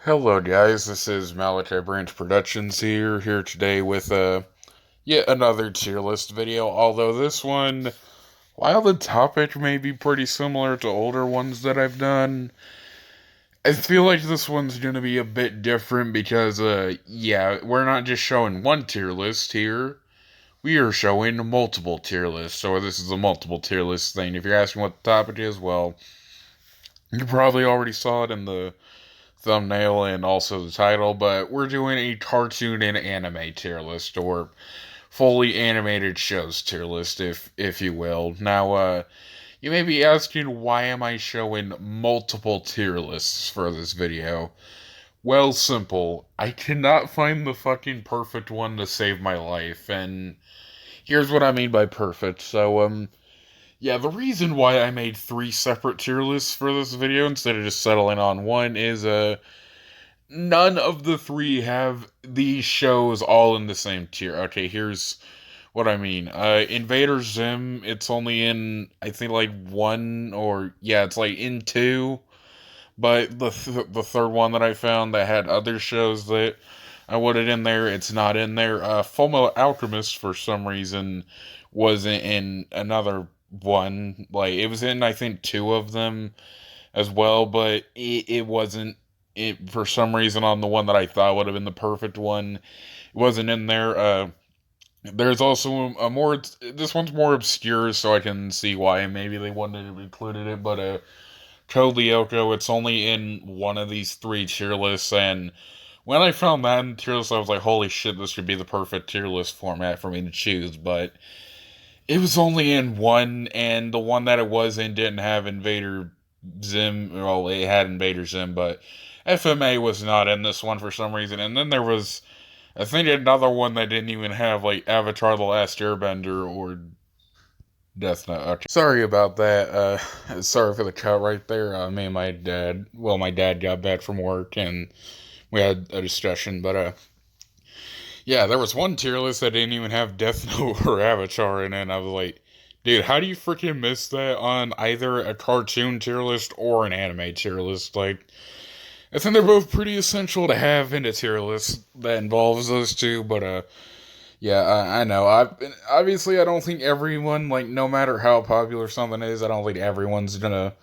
Hello guys, this is Malachi Branch Productions here today with yet another tier list video, although this one, while the topic may be pretty similar to older ones that I've done, I feel like this one's gonna be a bit different because yeah, we're not just showing one tier list here, we are showing multiple tier lists, so this is a multiple tier list thing. If you're asking what the topic is, well, you probably already saw it in the thumbnail and also the title, but we're doing a cartoon and anime tier list, or fully animated shows tier list, if you will. Now, you may be asking, why am I showing multiple tier lists for this video? Well, simple. I cannot find the fucking perfect one to save my life, and here's what I mean by perfect. So, yeah, the reason why I made three separate tier lists for this video instead of just settling on one is, none of the three have these shows all in the same tier. Okay, here's what I mean. Invader Zim, it's only in, I think, like one, or, yeah, it's like in two. But the third one that I found that had other shows that I wanted in there, it's not in there. Fullmetal Alchemist, for some reason, wasn't in another one. Like, it was in, I think, two of them as well, but it wasn't, it for some reason, on the one that I thought would have been the perfect one, it wasn't in there. There's also a more, this one's more obscure, so I can see why maybe they wouldn't have included it, but Code Lyoko, it's only in one of these three tier lists, and when I found that in tier list, I was like, holy shit, this should be the perfect tier list format for me to choose, but it was only in one, and the one that it was in didn't have Invader Zim. Well, it had Invader Zim, but FMA was not in this one for some reason. And then there was, I think, another one that didn't even have, like, Avatar: The Last Airbender or Death Note. Okay. Sorry about that. Sorry for the cut right there. Me and my dad, well, my dad got back from work and we had a discussion, but, yeah, there was one tier list that didn't even have Death Note or Avatar in it, and I was like, dude, how do you freaking miss that on either a cartoon tier list or an anime tier list? Like, I think they're both pretty essential to have in a tier list that involves those two, but, yeah, I know. Obviously, I don't think everyone, like, no matter how popular something is, I don't think everyone's gonna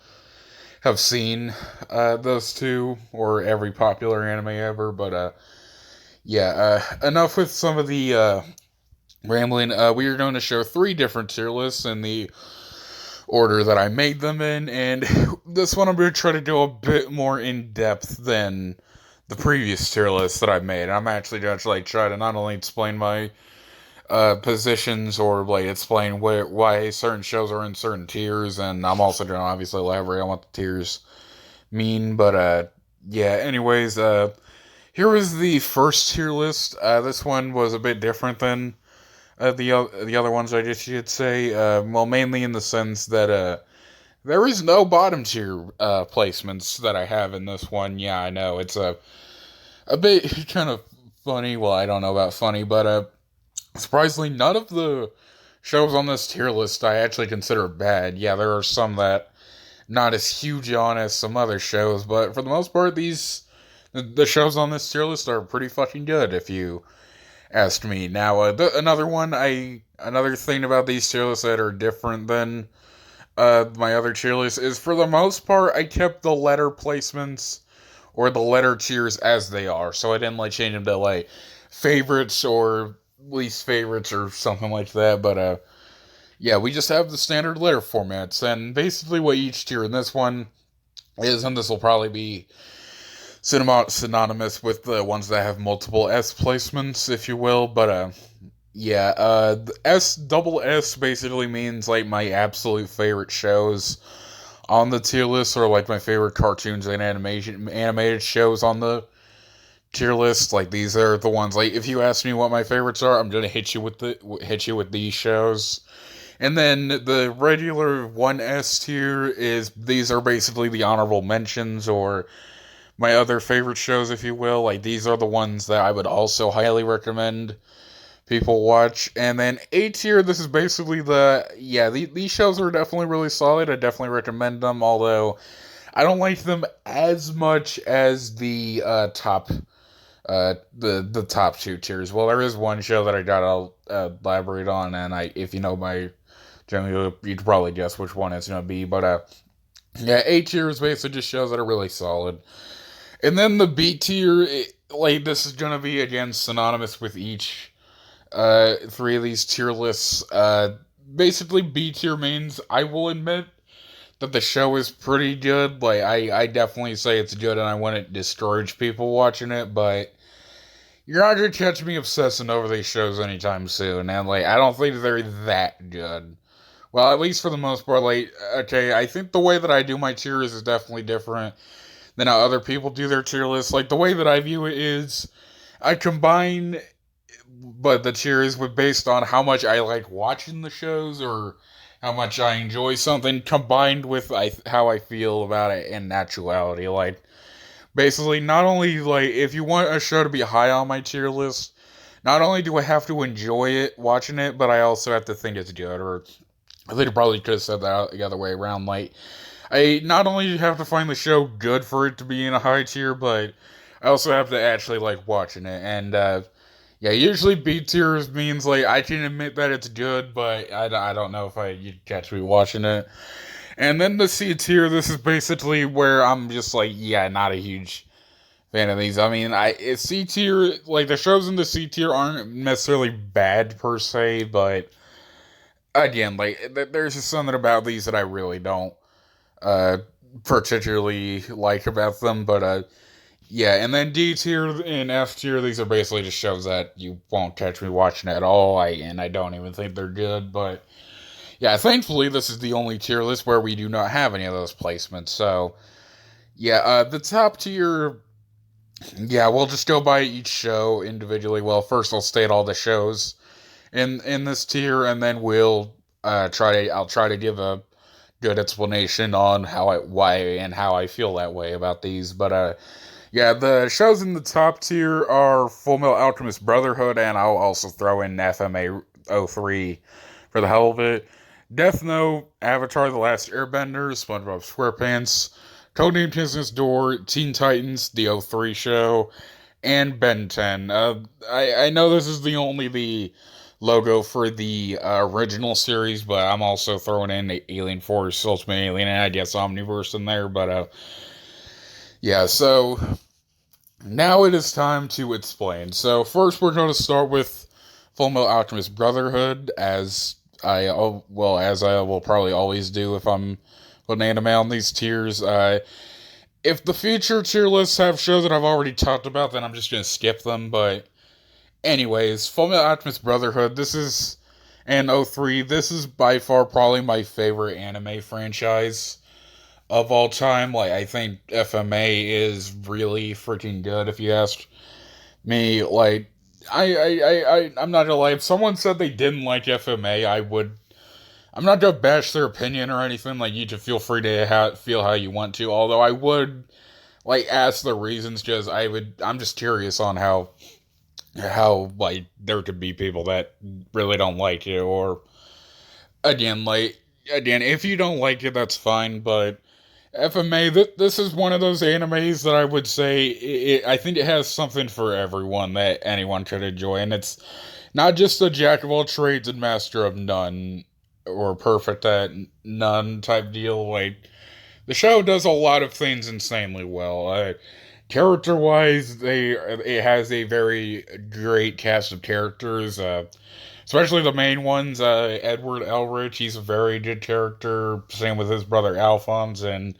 have seen, those two, or every popular anime ever, but, yeah, enough with some of the, rambling. We are going to show three different tier lists in the order that I made them in, and this one I'm going to try to go a bit more in depth than the previous tier list that I made. I'm actually going to like try to not only explain my positions, or like explain why certain shows are in certain tiers, and I'm also going to obviously elaborate on what the tiers mean. But yeah. Anyways, here was the first tier list. This one was a bit different than the other ones, I guess you could say. Well, mainly in the sense that there is no bottom tier placements that I have in this one. Yeah, I know it's a bit kind of funny. Well, I don't know about funny, but surprisingly, none of the shows on this tier list I actually consider bad. Yeah, there are some that not as huge on as some other shows, but for the most part, the shows on this tier list are pretty fucking good, if you asked me. Now, another thing about these tier lists that are different than my other tier lists is, for the most part, I kept the letter placements or the letter tiers as they are, so I didn't like change them to like favorites or least favorites or something like that. But yeah, we just have the standard letter formats, and basically what each tier in this one is, and this will probably be synonymous with the ones that have multiple S placements, if you will. But yeah, the double S basically means like my absolute favorite shows on the tier list, or like my favorite cartoons and animated shows on the tier list. Like, these are the ones, like, if you ask me what my favorites are, I'm gonna hit you with these shows. And then the regular 1S tier is, these are basically the honorable mentions, or my other favorite shows, if you will. Like, these are the ones that I would also highly recommend people watch. And then A tier, this is basically these shows are definitely really solid. I definitely recommend them, although I don't like them as much as the top the top two tiers. Well, there is one show that I gotta elaborate on, and if you know my channel, you'd probably guess which one it's gonna be. But yeah, A tier is basically just shows that are really solid, and then the B tier, like this is gonna be again synonymous with each three of these tier lists. Basically B tier means I will admit that the show is pretty good. Like I definitely say it's good, and I wouldn't discourage people watching it, but you're not gonna catch me obsessing over these shows anytime soon, and like I don't think they're that good. Well, at least for the most part. Like, okay, I think the way that I do my tiers is definitely different than how other people do their tier lists. Like the way that I view it is, I combine, but the tiers were based on how much I like watching the shows or how much I enjoy something, combined with how I feel about it in actuality. Like, basically, not only, like, if you want a show to be high on my tier list, not only do I have to enjoy it, watching it, but I also have to think it's good, or I think I probably could have said that the other way around. Like, I not only have to find the show good for it to be in a high tier, but I also have to actually like watching it. And yeah, usually B tiers means like I can admit that it's good, but I don't know if you'd catch me watching it. And then the C tier, this is basically where I'm just like, yeah, not a huge fan of these. I mean, C tier, like the shows in the C tier aren't necessarily bad per se, but again, like there's just something about these that I really don't uh particularly like about them. But yeah, and then D tier and F tier, these are basically just shows that you won't catch me watching at all. And I don't even think they're good. But yeah, thankfully this is the only tier list where we do not have any of those placements. So yeah, the top tier, yeah, we'll just go by each show individually. Well, first I'll state all the shows in this tier, and then I'll try to give a good explanation on why and how I feel that way about these. But yeah, the shows in the top tier are Full Metal Alchemist Brotherhood, and I'll also throw in FMA 03 for the hell of it. Death Note, Avatar: The Last Airbender, SpongeBob SquarePants, Codename Business Door, Teen Titans, the 03 show, and Ben 10. I know this is the logo for the original series, but I'm also throwing in Alien Force, Ultimate Alien, and I guess Omniverse in there. But yeah, so now it is time to explain. So first, we're going to start with Fullmetal Alchemist Brotherhood, as I will probably always do if I'm putting anime on these tiers. If the future tier lists have shows that I've already talked about, then I'm just going to skip them. But anyways, Fullmetal Alchemist Brotherhood, this is, and 03, this is by far probably my favorite anime franchise of all time. Like, I think FMA is really freaking good, if you ask me. Like, I'm not gonna lie, if someone said they didn't like FMA, I'm not gonna bash their opinion or anything. Like, you can feel free to feel how you want to, although I would, like, ask the reasons, just, I'm just curious on how like there could be people that really don't like it, or again, if you don't like it, that's fine. But FMA, this is one of those animes that I would say I think it has something for everyone that anyone could enjoy, and it's not just a jack of all trades and master of none, or perfect at none type deal. Like, the show does a lot of things insanely well. Character-wise, it has a very great cast of characters, especially the main ones. Edward Elrich, he's a very good character, same with his brother Alphonse, and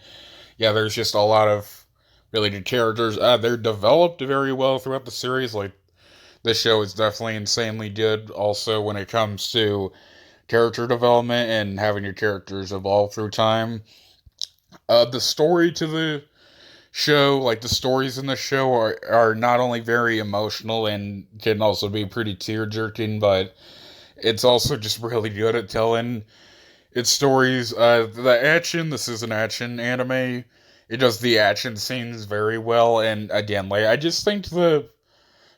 yeah, there's just a lot of really good characters. They're developed very well throughout the series. Like, this show is definitely insanely good, also, when it comes to character development and having your characters evolve through time. The story to the show, like the stories in the show are not only very emotional and can also be pretty tear-jerking, but it's also just really good at telling its stories. The action, this is an action anime. It does the action scenes very well, and again, like, I just think the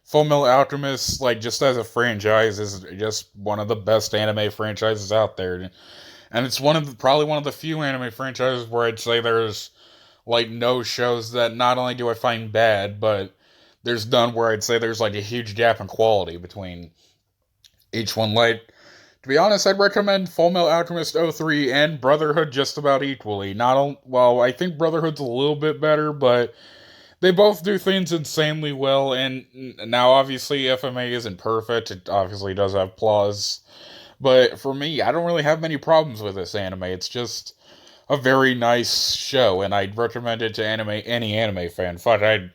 Fullmetal Alchemist, like, just as a franchise, is just one of the best anime franchises out there. And it's probably one of the few anime franchises where I'd say there's like no shows that not only do I find bad, but there's none where I'd say there's like a huge gap in quality between each one. Like, to be honest, I'd recommend Fullmetal Alchemist 03 and Brotherhood just about equally. Not on, well, I think Brotherhood's a little bit better, but they both do things insanely well. And now, obviously, FMA isn't perfect. It obviously does have flaws. But for me, I don't really have many problems with this anime. It's just a very nice show, and I'd recommend it to any anime fan. Fuck, I'd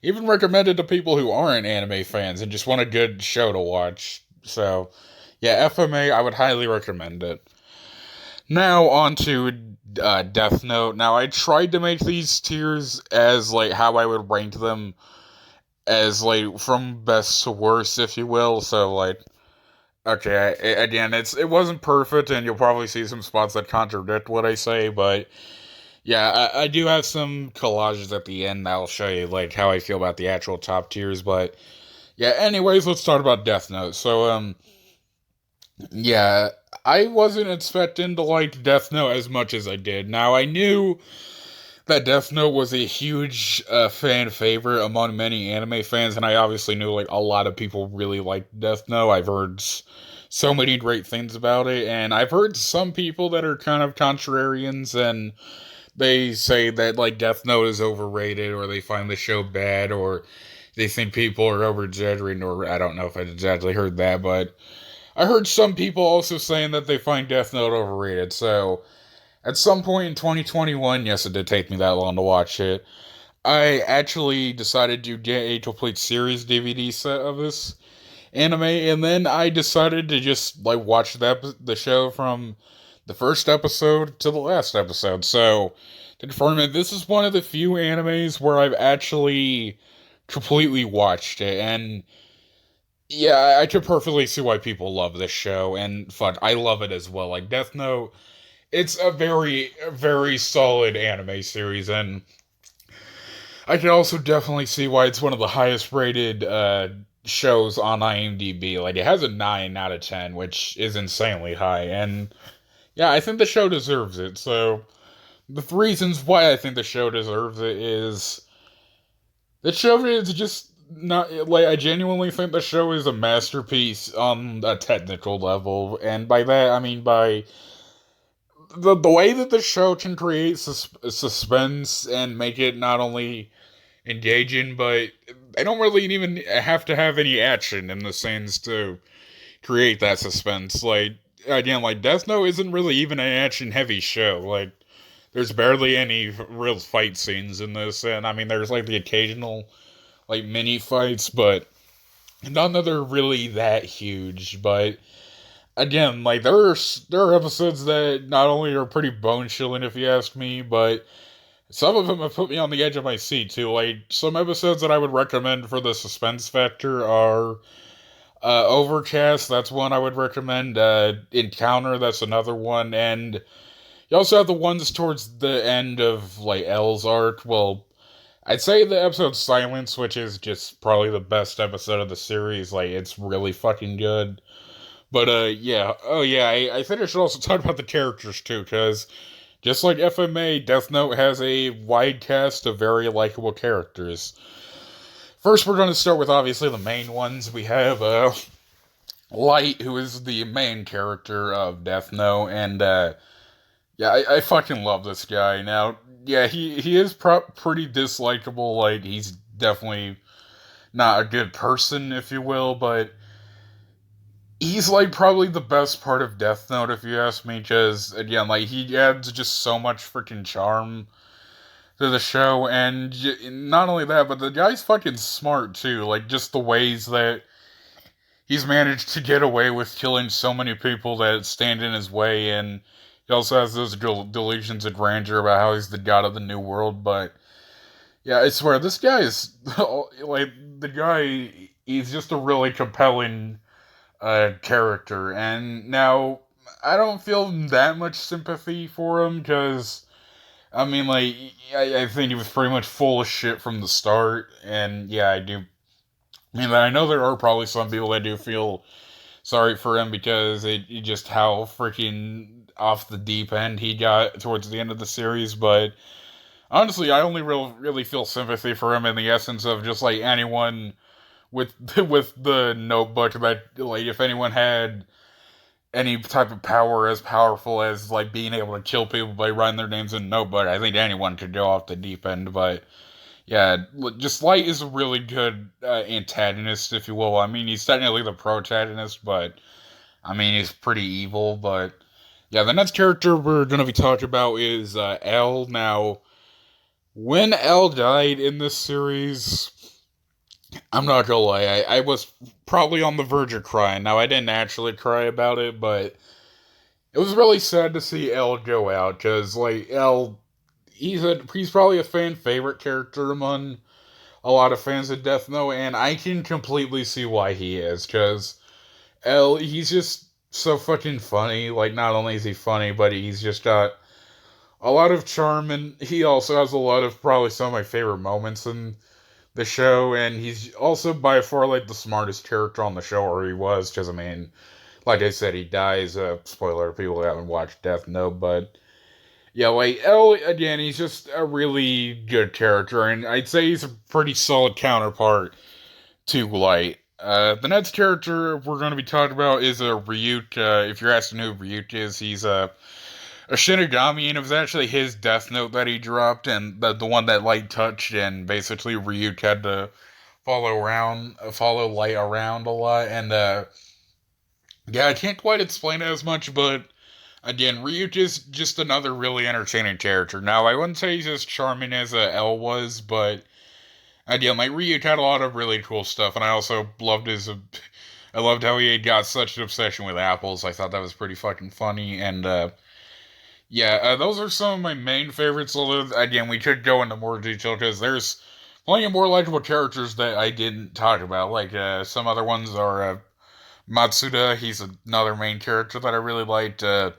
even recommend it to people who aren't anime fans and just want a good show to watch. So, yeah, FMA, I would highly recommend it. Now, on to Death Note. Now, I tried to make these tiers as, like, how I would rank them as, like, from best to worst, if you will. So, like, okay, again, it wasn't perfect, and you'll probably see some spots that contradict what I say, but yeah, I do have some collages at the end that'll show you like how I feel about the actual top tiers. But yeah, anyways, let's talk about Death Note. So yeah, I wasn't expecting to like Death Note as much as I did. Now I knew that Death Note was a huge fan favorite among many anime fans, and I obviously knew like a lot of people really liked Death Note. I've heard so many great things about it, and I've heard some people that are kind of contrarians, and they say that like Death Note is overrated, or they find the show bad, or they think people are over exaggerating, or I don't know if I exactly heard that, but I heard some people also saying that they find Death Note overrated. So at some point in 2021, yes, it did take me that long to watch it, I actually decided to get a complete series DVD set of this anime, and then I decided to just like watch the show from the first episode to the last episode. So to confirm it, this is one of the few animes where I've actually completely watched it, and yeah, I could perfectly see why people love this show, and fuck, I love it as well. Like Death Note, it's a very, very solid anime series, and I can also definitely see why it's one of the highest rated shows on IMDb. Like, it has a 9 out of 10, which is insanely high, and yeah, I think the show deserves it. So, the reasons why I think the show deserves it is the show is just not like I genuinely think the show is a masterpiece on a technical level, and by that I mean by the way that the show can create suspense and make it not only engaging, but they don't really even have to have any action in the scenes to create that suspense. Like, again, like Death Note isn't really even an action heavy show. Like, there's barely any real fight scenes in this, and I mean, there's like the occasional like mini fights, but none that are really that huge. But again, like there are episodes that not only are pretty bone chilling if you ask me, but some of them have put me on the edge of my seat too. Like some episodes that I would recommend for the suspense factor are Overcast. That's one I would recommend. Encounter. That's another one, and you also have the ones towards the end of like L's arc. Well, I'd say the episode Silence, which is just probably the best episode of the series. Like it's really fucking good. But yeah. Oh yeah. I think I should also talk about the characters too, because just like FMA, Death Note has a wide cast of very likable characters. First, we're going to start with obviously the main ones. We have Light, who is the main character of Death Note, and yeah, I fucking love this guy. Now, yeah, he is pretty dislikable. Like he's definitely not a good person, if you will, but he's like probably the best part of Death Note, if you ask me, because again, like he adds just so much freaking charm to the show, and not only that, but the guy's fucking smart too. Like just the ways that he's managed to get away with killing so many people that stand in his way, and he also has those delusions of grandeur about how he's the god of the new world. But yeah, I swear this guy is like the guy. He's just a really compelling character, and now I don't feel that much sympathy for him because I mean, like I think he was pretty much full of shit from the start, and yeah, I do. I mean, I know there are probably some people that do feel sorry for him because it just how freaking off the deep end he got towards the end of the series, but honestly, I only really feel sympathy for him in the essence of just like anyone with with the notebook that like if anyone had any type of power as powerful as like being able to kill people by writing their names in a notebook, I think anyone could go off the deep end. But yeah, just Light is a really good antagonist, if you will. I mean, he's technically the protagonist, but I mean, he's pretty evil. But yeah, the next character we're going to be talking about is L. Now, when L died in this series, I'm not gonna lie, I was probably on the verge of crying. Now, I didn't actually cry about it, but it was really sad to see L go out, because, like, L, he's probably a fan favorite character among a lot of fans of Death Note, and I can completely see why he is, because L, he's just so fucking funny. Like, not only is he funny, but he's just got a lot of charm, and he also has a lot of probably some of my favorite moments in the show, and he's also by far like the smartest character on the show, or he was, because I mean, like I said, he dies. Spoiler, people who haven't watched Death Note, but yeah, like L again, he's just a really good character, and I'd say he's a pretty solid counterpart to Light. The next character we're going to be talking about is Ryuk. If you're asking who Ryuk is, he's a Shinigami, and it was actually his Death Note that he dropped, and the one that Light touched, and basically Ryuk had to follow Light around a lot, and yeah, I can't quite explain it as much, but again, Ryuk is just another really entertaining character. Now, I wouldn't say he's as charming as L was, but again, like Ryuk had a lot of really cool stuff, and I also loved I loved how he had got such an obsession with apples. I thought that was pretty fucking funny, and yeah, those are some of my main favorites. Although, again, we could go into more detail because there's plenty of more likable characters that I didn't talk about. Like, some other ones are Matsuda. He's another main character that I really liked. A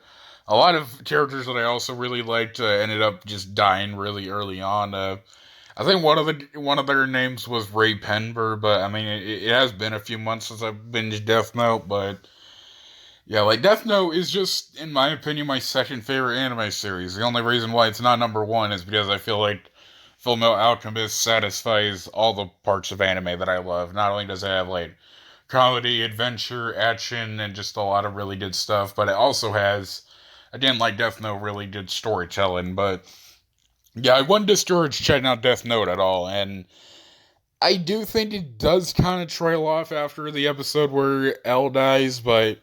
lot of characters that I also really liked ended up just dying really early on. I think one of their names was Ray Penber, but I mean, it has been a few months since I've binged Death Note, but yeah, like Death Note is just, in my opinion, my second favorite anime series. The only reason why it's not number one is because I feel like Fullmetal Alchemist satisfies all the parts of anime that I love. Not only does it have like comedy, adventure, action, and just a lot of really good stuff, but it also has, again, like Death Note, really good storytelling. But yeah, I wouldn't discourage checking out Death Note at all, and I do think it does kind of trail off after the episode where L dies, but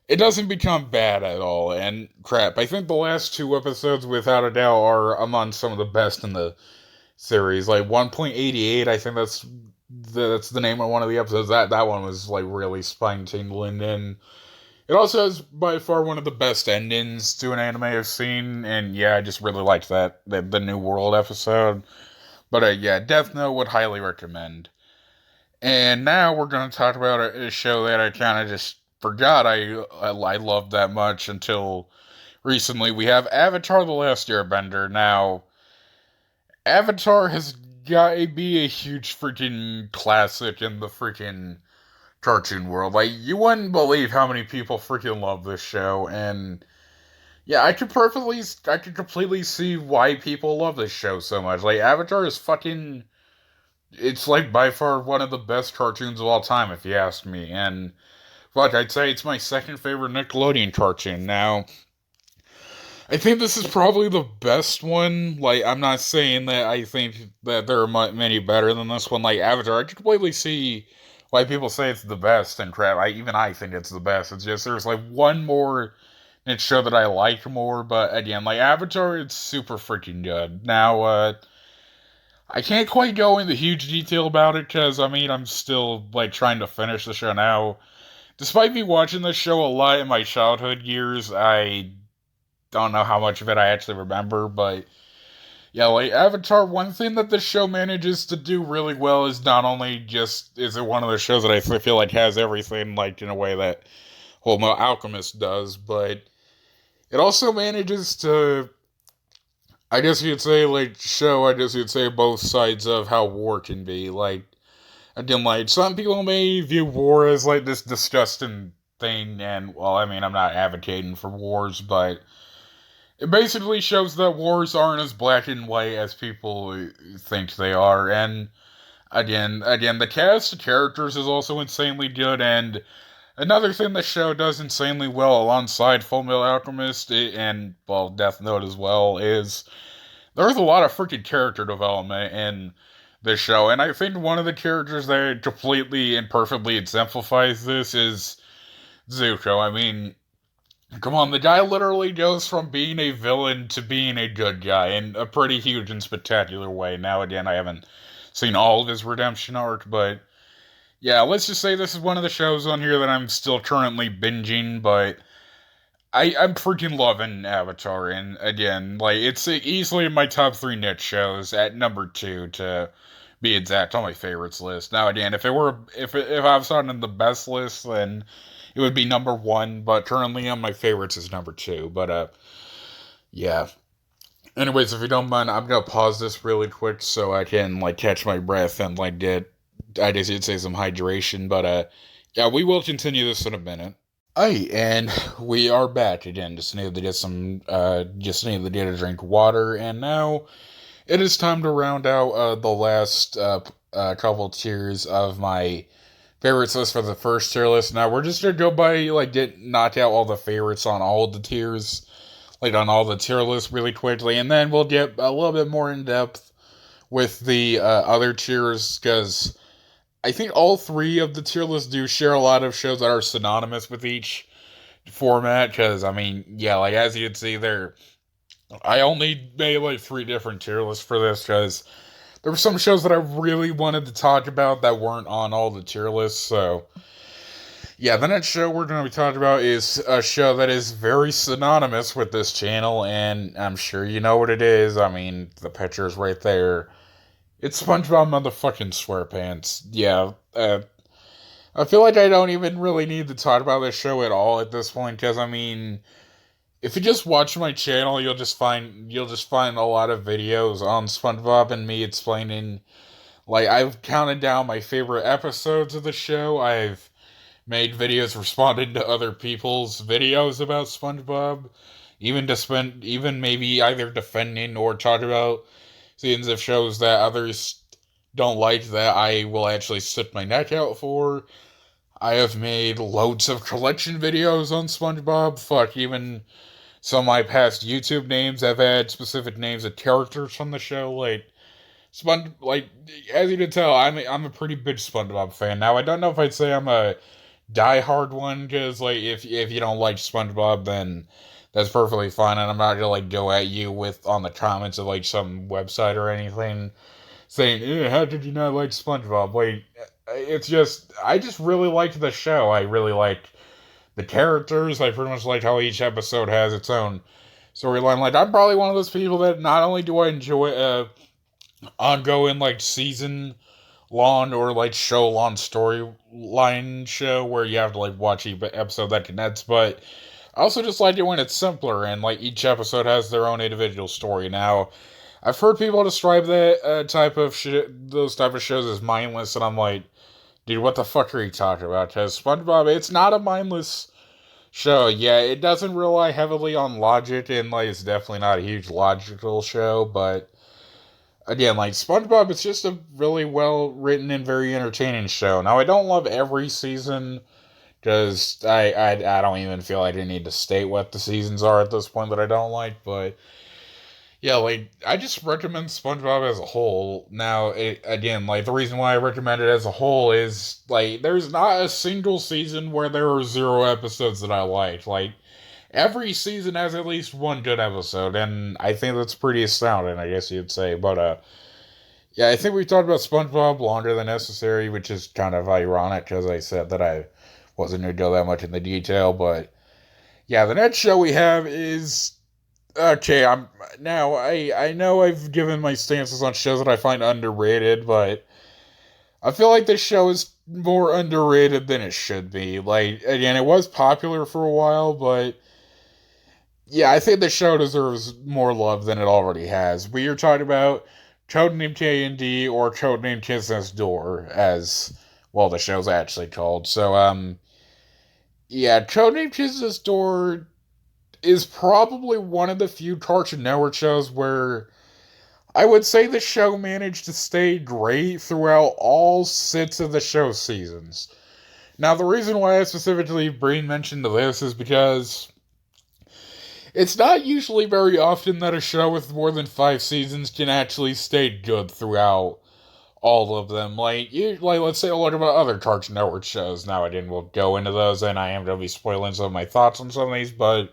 it doesn't become bad at all. And crap, I think the last two episodes, without a doubt, are among some of the best in the series. Like 1.88, I think that's the name of one of the episodes. That one was like really spine tingling, and it also has by far one of the best endings to an anime I've seen. And yeah, I just really liked the New World episode. But yeah, Death Note would highly recommend. And now we're going to talk about a show that I kind of just forgot I loved that much until recently. We have Avatar: The Last Airbender. Now, Avatar has got to be a huge freaking classic in the freaking cartoon world. Like, you wouldn't believe how many people freaking love this show, and yeah, I could completely see why people love this show so much. Like, Avatar is fucking, it's like by far one of the best cartoons of all time, if you ask me, and fuck, I'd say it's my second favorite Nickelodeon cartoon. Now, I think this is probably the best one. Like, I'm not saying that I think that there are many better than this one. Like, Avatar, I can completely see why people say it's the best and crap. Even I think it's the best. It's just there's like one more niche show that I like more, but again, like Avatar, it's super freaking good. Now, I can't quite go into huge detail about it because I mean I'm still like trying to finish the show now. Despite me watching this show a lot in my childhood years, I don't know how much of it I actually remember, but yeah, like Avatar, one thing that this show manages to do really well is not only just is it one of the shows that I feel like has everything like in a way that Fullmetal Alchemist does, but it also manages to, I guess you'd say, like show, I guess you'd say both sides of how war can be. Like, again, like some people may view war as like this disgusting thing, and well, I mean, I'm not advocating for wars, but It basically shows that wars aren't as black and white as people think they are, and again, the cast of characters is also insanely good, and another thing the show does insanely well alongside Fullmetal Alchemist and, well, Death Note as well, is there's a lot of freaking character development in this show, and I think one of the characters that completely and perfectly exemplifies this is Zuko. I mean, come on, the guy literally goes from being a villain to being a good guy in a pretty huge and spectacular way. Now, again, I haven't seen all of his redemption arc, but yeah, let's just say this is one of the shows on here that I'm still currently binging, but I'm freaking loving Avatar, and again, like, it's easily in my top 3 niche shows at number 2 to be exact on my favorites list. Now, again, if I was on the best list, then it would be number 1, but currently on my favorites is number 2. But yeah. Anyways, if you don't mind, I'm gonna pause this really quick so I can like catch my breath and like get, I guess you'd say, some hydration. But yeah, we will continue this in a minute. Aye, and we are back again. Just needed to get to drink water, and now it is time to round out the last couple tiers of my favorites list for the first tier list. Now we're just gonna go by knock out all the favorites on all the tiers, like on all the tier lists really quickly, and then we'll get a little bit more in depth with the other tiers, because I think all 3 of the tier lists do share a lot of shows that are synonymous with each format, because, I mean, yeah, like, as you can see there, I only made, like, 3 different tier lists for this, because there were some shows that I really wanted to talk about that weren't on all the tier lists, so yeah, the next show we're going to be talking about is a show that is very synonymous with this channel, and I'm sure you know what it is. I mean, the picture's right there. It's SpongeBob motherfucking SquarePants. Yeah, I feel like I don't even really need to talk about this show at all at this point, because, I mean, if you just watch my channel, you'll just find a lot of videos on SpongeBob and me explaining, like, I've counted down my favorite episodes of the show. I've made videos responding to other people's videos about SpongeBob, even maybe either defending or talking about scenes of shows that others don't like that I will actually stick my neck out for. I have made loads of collection videos on SpongeBob. Fuck, even some of my past YouTube names have had specific names of characters from the show. Like, as you can tell, I'm a pretty big SpongeBob fan. Now, I don't know if I'd say I'm a diehard one, because, like, if you don't like SpongeBob, then that's perfectly fine, and I'm not gonna, like, go at you on the comments of, like, some website or anything, saying, how did you not like SpongeBob? Like, I just really liked the show. I really liked the characters. I pretty much liked how each episode has its own storyline. Like, I'm probably one of those people that not only do I enjoy ongoing, like, season long or like show long storyline show where you have to like watch each episode that connects, but I also just like it when it's simpler and like each episode has their own individual story. Now, I've heard people describe that those type of shows as mindless, and I'm like, dude, what the fuck are you talking about? Because SpongeBob, it's not a mindless show. Yeah, it doesn't rely heavily on logic, and like it's definitely not a huge logical show, but again, like, SpongeBob is just a really well-written and very entertaining show. Now, I don't love every season, because I don't even feel like I need to state what the seasons are at this point that I don't like, but yeah, like, I just recommend SpongeBob as a whole. Now, again, like, the reason why I recommend it as a whole is, like, there's not a single season where there are 0 episodes that I liked. Like, every season has at least one good episode, and I think that's pretty astounding, I guess you'd say. But, yeah, I think we talked about SpongeBob longer than necessary, which is kind of ironic, because I said that I wasn't going to go that much into detail, but, yeah, the next show we have is, okay, I know I've given my stances on shows that I find underrated, but I feel like this show is more underrated than it should be. Like, again, it was popular for a while, but yeah, I think the show deserves more love than it already has. We are talking about Codename K&D, or Codename Kiss Next Door, as, well, the show's actually called. So, yeah, Codename Kiss Next Door, is probably one of the few Cartoon Network shows where I would say the show managed to stay great throughout all 6 of the show's seasons. Now, the reason why I specifically bring mention to this is because it's not usually very often that a show with more than 5 seasons can actually stay good throughout all of them. Let's say a lot about other Cartoon Network shows. Now, I didn't will go into those, and I am going to be spoiling some of my thoughts on some of these, but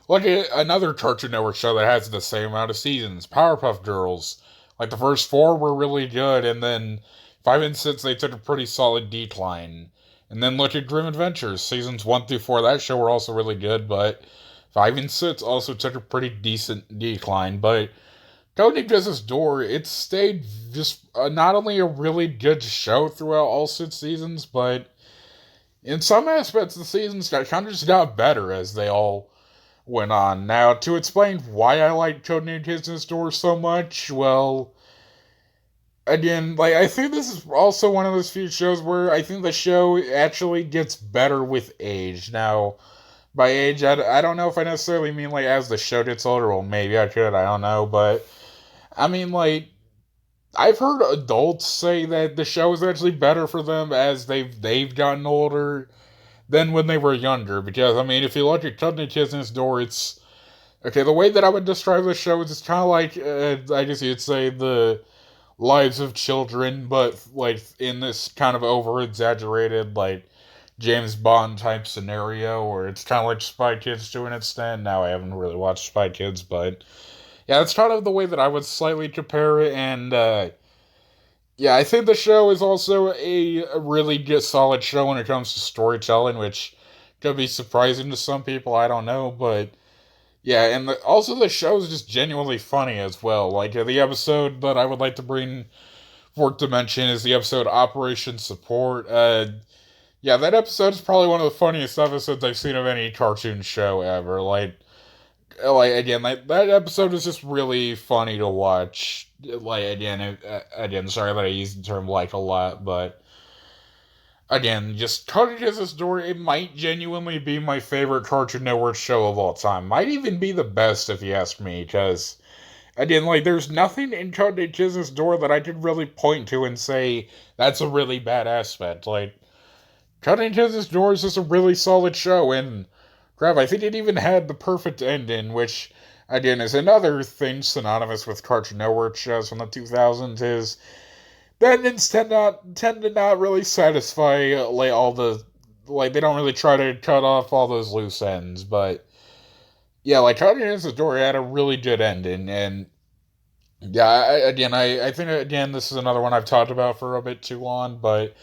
look at another Cartoon Network show that has the same amount of seasons, Powerpuff Girls. Like, the first 4 were really good, and then 5 and 6, they took a pretty solid decline. And then look at Grim Adventures. Seasons 1 through 4 of that show were also really good, but 5 and 6 also took a pretty decent decline. But Code Justice Door, it stayed just not only a really good show throughout all 6 seasons, but in some aspects the seasons kind of just got better as they all went on. Now, to explain why I like Codename Business Door so much, well, again, I think this is also one of those few shows where I think the show actually gets better with age. Now, by age, I don't know if I necessarily mean, as the show gets older, or maybe I could, I don't know, but, I mean, I've heard adults say that the show is actually better for them as they've gotten older than when they were younger, because, I mean, if you look at Codename Business Door, it's, okay, the way that I would describe the show is it's kind of I guess you'd say the lives of children, but in this kind of over-exaggerated James Bond type scenario where it's kind of like Spy Kids to an extent. Now I haven't really watched Spy Kids, but yeah, it's kind of the way that I would slightly compare it. And yeah, I think the show is also a really good solid show when it comes to storytelling, which could be surprising to some people, I don't know, but yeah, and also the show is just genuinely funny as well. The episode that I would like to bring forth to mention is the episode Operation Support. Yeah, that episode is probably one of the funniest episodes I've seen of any cartoon show ever. Again, that episode is just really funny to watch. Again, sorry that I use the term a lot, but again, just Cartoon Network Door, it might genuinely be my favorite Cartoon Network show of all time. Might even be the best if you ask me, because, again, there's nothing in Cartoon Network Door that I could really point to and say, that's a really bad aspect. Cartoon Network Door is just a really solid show, and, crap, I think it even had the perfect ending, which, again, is another thing synonymous with Cartoon Network shows from the 2000s, is the endings tend to not really satisfy all the they don't really try to cut off all those loose ends, but yeah, Cartoon Network Door had a really good ending, and yeah, I think again this is another one I've talked about for a bit too long, but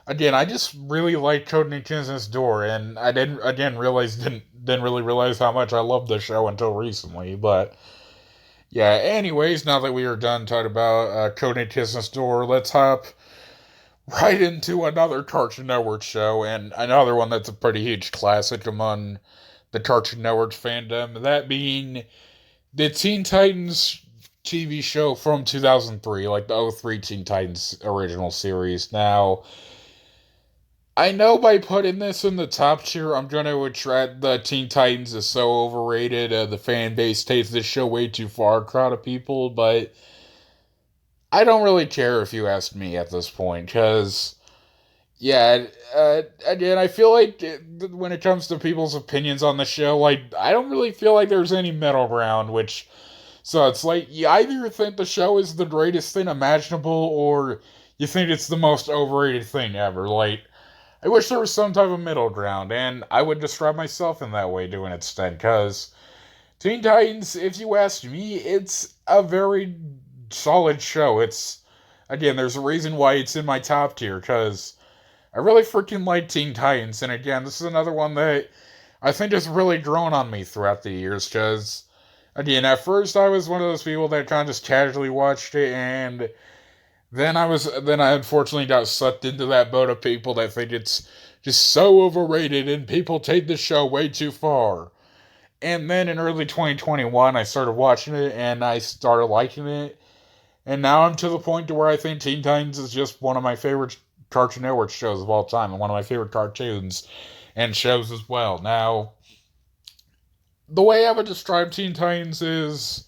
again I just really like Codename Network Door, and I didn't really realize how much I loved the show until recently, but. Yeah, anyways, now that we are done talking about Codename Network Door, let's hop right into another Cartoon Network show, and another one that's a pretty huge classic among the Cartoon Network fandom, that being the Teen Titans TV show from 2003, the '03 Teen Titans original series. Now, I know by putting this in the top tier, I'm going to attract the Teen Titans is so overrated, the fan base takes this show way too far, crowd of people, but I don't really care if you ask me at this point, because, yeah, again, I feel when it comes to people's opinions on the show, I don't really feel like there's any middle ground, so it's you either think the show is the greatest thing imaginable, or you think it's the most overrated thing ever, I wish there was some type of middle ground, and I would describe myself in that way to an extent, because Teen Titans, if you ask me, it's a very solid show. Again, there's a reason why it's in my top tier, because I really freaking like Teen Titans, and again, this is another one that I think has really grown on me throughout the years, because, again, at first I was one of those people that kind of just casually watched it, and then I unfortunately got sucked into that boat of people that think it's just so overrated and people take the show way too far. And then in early 2021, I started watching it and I started liking it. And now I'm to the point to where I think Teen Titans is just one of my favorite Cartoon Network shows of all time and one of my favorite cartoons and shows as well. Now, the way I would describe Teen Titans is,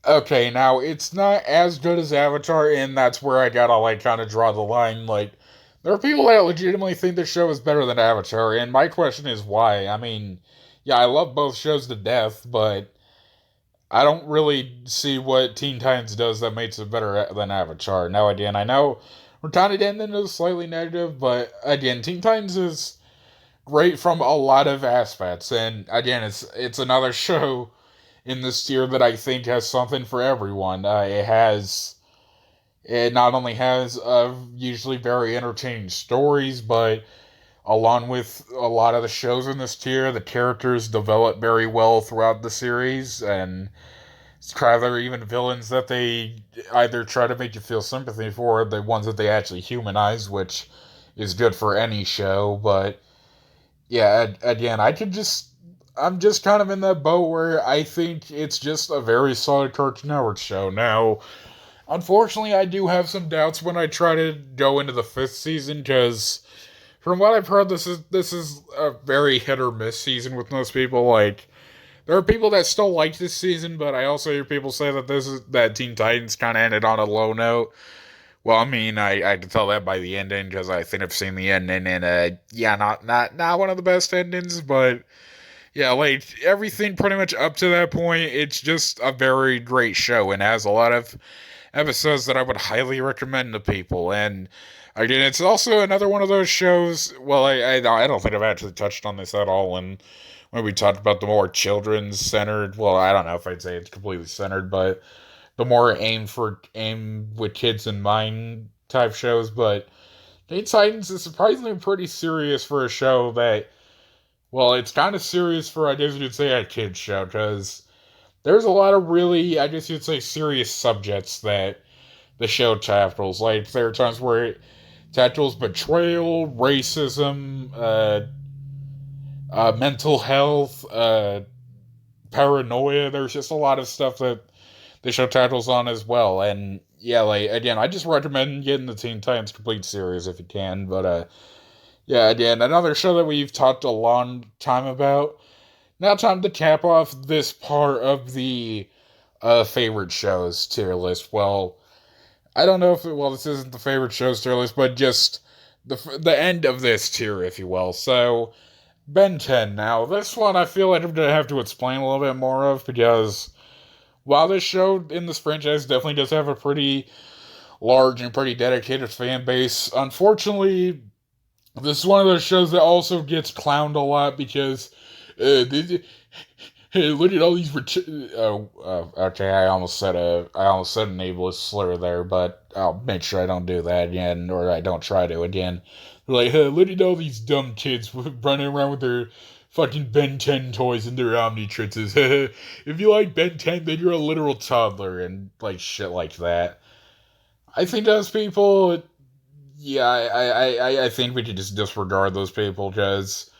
okay, now it's not as good as Avatar, and that's where I gotta like kind of draw the line. Like, there are people that legitimately think this show is better than Avatar, and my question is why. I mean, yeah, I love both shows to death, but I don't really see what Teen Titans does that makes it better than Avatar. Now, again, I know we're kind of getting into the slightly negative, but again, Teen Titans is great from a lot of aspects, and again, it's another show in this tier that I think has something for everyone. It not only has usually very entertaining stories, but along with a lot of the shows in this tier, the characters develop very well throughout the series, and there are even villains that they either try to make you feel sympathy for, or the ones that they actually humanize, which is good for any show. But yeah, again, I'm just kind of in that boat where I think it's just a very solid Cartoon Network show. Now, unfortunately, I do have some doubts when I try to go into the fifth season, because from what I've heard, this is a very hit or miss season with most people. Like, there are people that still like this season, but I also hear people say that Teen Titans kind of ended on a low note. Well, I mean, I can tell that by the ending, because I think I've seen the ending, and yeah, not one of the best endings, but yeah, like everything pretty much up to that point, it's just a very great show and has a lot of episodes that I would highly recommend to people. And again, it's also another one of those shows. Well, I don't think I've actually touched on this at all. And when we talked about the more children's centered, well, I don't know if I'd say it's completely centered, but the more aim with kids in mind type shows. But Teen Titans is surprisingly pretty serious for a show that, well, it's kind of serious for, I guess you'd say, a kid's show, because there's a lot of really, I guess you'd say, serious subjects that the show tackles. Like, there are times where it tackles betrayal, racism, mental health, paranoia. There's just a lot of stuff that the show tackles on as well. And yeah, like, again, I just recommend getting the Teen Titans Complete series if you can. But yeah, again, another show that we've talked a long time about. Now, time to cap off this part of the favorite shows tier list. Well, I don't know if this isn't the favorite shows tier list, but just the end of this tier, if you will. So, Ben 10. Now, this one I feel like I'm gonna have to explain a little bit more of, because while this show in this franchise definitely does have a pretty large and pretty dedicated fan base, unfortunately, this is one of those shows that also gets clowned a lot because hey, look at all these. Okay, I almost said an ableist slur there, but I'll make sure I don't do that again, or I don't try to again. They're like, hey, look at all these dumb kids running around with their fucking Ben 10 toys and their Omnitritzes. If you like Ben 10, then you're a literal toddler, and like shit like that. I think those people, yeah, I think we could just disregard those people, because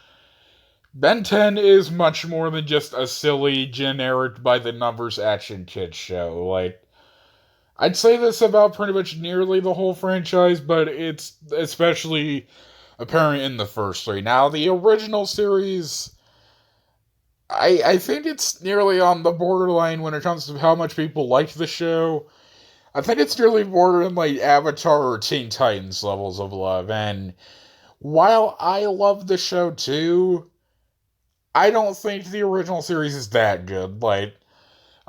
Ben 10 is much more than just a silly, generic, by the numbers action kid show. Like, I'd say this about pretty much nearly the whole franchise, but it's especially apparent in the first three. Now, the original series, I think it's nearly on the borderline when it comes to how much people like the show. I think it's nearly bordering like Avatar or Teen Titans levels of love. And while I love the show too, I don't think the original series is that good. Like,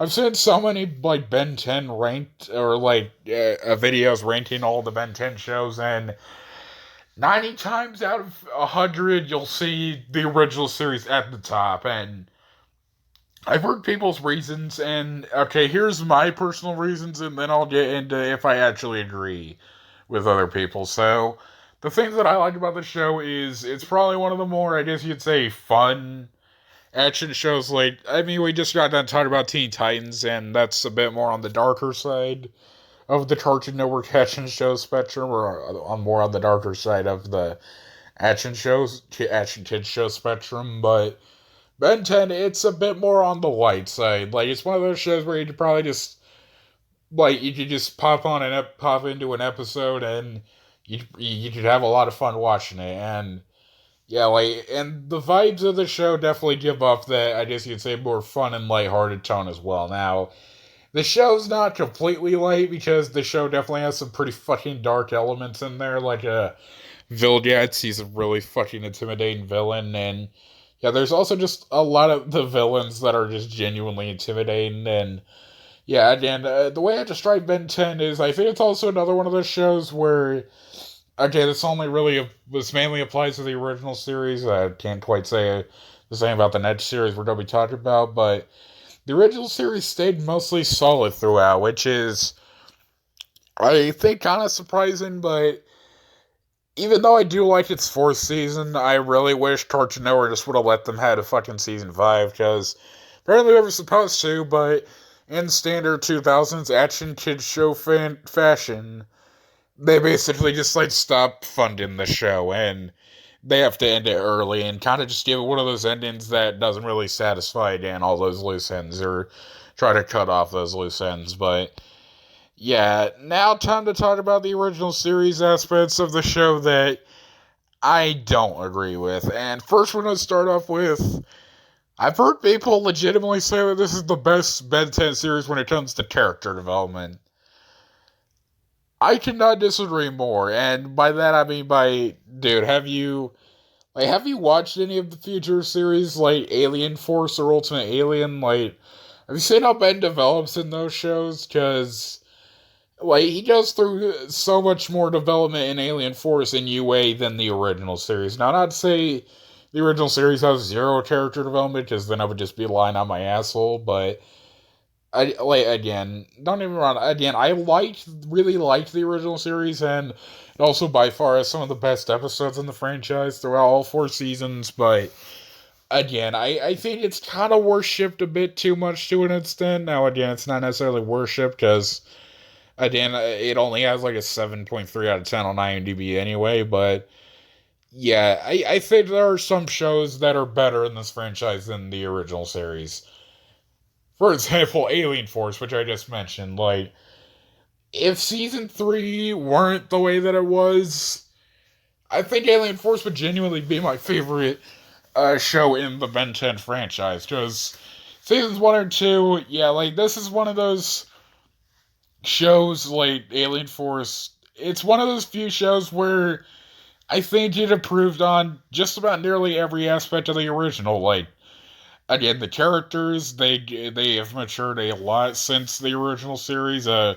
I've seen so many like Ben 10 ranked, or like videos ranking all the Ben 10 shows, and 90 times out of 100 you'll see the original series at the top. And I've heard people's reasons, and okay, here's my personal reasons, and then I'll get into if I actually agree with other people. So, the things that I like about the show is it's probably one of the more, I guess you'd say, fun action shows. Like, I mean, we just got done talking about Teen Titans, and that's a bit more on the darker side of the Cartoon Network action show spectrum, or on more on the darker side of the action kids show spectrum. But Ben 10, it's a bit more on the light side. Like, it's one of those shows where you could probably just, like, you could just pop into an episode, and you could have a lot of fun watching it. And Yeah, like, and the vibes of the show definitely give off that, I guess you'd say, more fun and lighthearted tone as well. Now, the show's not completely light because the show definitely has some pretty fucking dark elements in there, like Vilgax, he's a really fucking intimidating villain, and yeah, there's also just a lot of the villains that are just genuinely intimidating, and yeah, and the way I describe Ben 10 is I think it's also another one of those shows where, okay, this mainly applies to the original series. I can't quite say the same about the next series we're going to be talking about, but the original series stayed mostly solid throughout, which is, I think, kind of surprising, but even though I do like its fourth season, I really wish Cartoon Network just would have let them have a fucking season 5, because apparently they were supposed to, but in standard 2000s action kids show fashion, they basically just like stop funding the show, and they have to end it early and kind of just give it one of those endings that doesn't really satisfy again all those loose ends, or try to cut off those loose ends. But yeah, now time to talk about the original series aspects of the show that I don't agree with. And first, we're going to start off with, I've heard people legitimately say that this is the best Ben 10 series when it comes to character development. I cannot disagree more, and by that I mean dude, have you watched any of the future series like Alien Force or Ultimate Alien? Like, have you seen how Ben develops in those shows? Because like he goes through so much more development in Alien Force and UA than the original series. Now, not to say the original series has zero character development, because then I would just be lying on my asshole, but I like again. Don't even wrong. Again, really liked the original series, and it also by far has some of the best episodes in the franchise throughout all four seasons. But again, I think it's kind of worshipped a bit too much to an extent. Now, again, it's not necessarily worshipped because again, it only has like a 7.3 out of 10 on IMDb anyway. But yeah, I think there are some shows that are better in this franchise than the original series. For example, Alien Force, which I just mentioned, like, if season 3 weren't the way that it was, I think Alien Force would genuinely be my favorite show in the Ben 10 franchise, because seasons 1 and 2, yeah, like, this is one of those shows, like, Alien Force, it's one of those few shows where I think it improved on just about nearly every aspect of the original, like, again, the characters they have matured a lot since the original series. I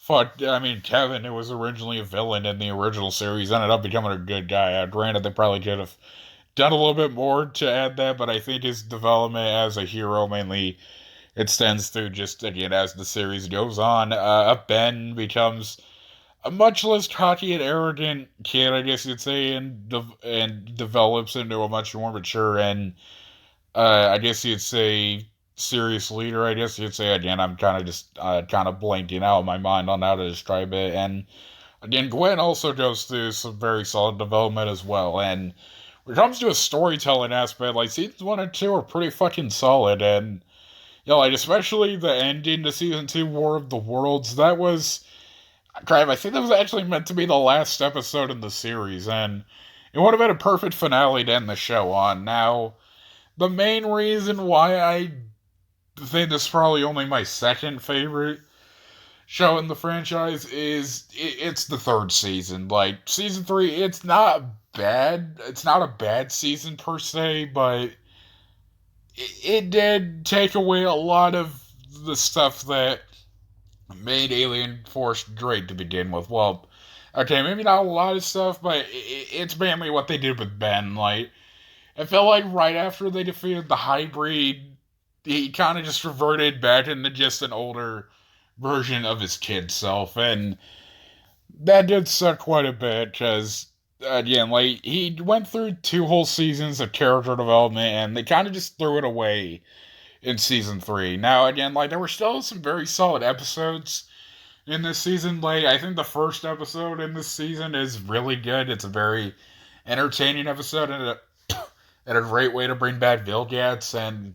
mean, Kevin, who was originally a villain in the original series, ended up becoming a good guy. Granted, they probably could have done a little bit more to add that, but I think his development as a hero mainly extends through just again as the series goes on. Ben becomes a much less cocky and arrogant kid, I guess you'd say, and develops into a much more mature and I guess you'd say serious leader. I guess you'd say again. I'm kind of just kind of blanking out my mind on how to describe it. And again, Gwen also goes through some very solid development as well. And when it comes to a storytelling aspect, like seasons 1 and 2 are pretty fucking solid. And you know, like especially the ending to season 2, War of the Worlds. That was crap. I think that was actually meant to be the last episode in the series, and it would have been a perfect finale to end the show on. Now, the main reason why I think this is probably only my second favorite show in the franchise is it's the third season. Like, season 3, it's not bad. It's not a bad season per se, but it did take away a lot of the stuff that made Alien Force great to begin with. Well, okay, maybe not a lot of stuff, but it's mainly what they did with Ben. Like, it felt like right after they defeated the hybrid, he kind of just reverted back into just an older version of his kid self, and that did suck quite a bit because, again, like he went through 2 whole seasons of character development, and they kind of just threw it away in season 3. Now, again, like there were still some very solid episodes in this season. Like I think the first episode in this season is really good. It's a very entertaining episode, and a great way to bring back Vilgax. And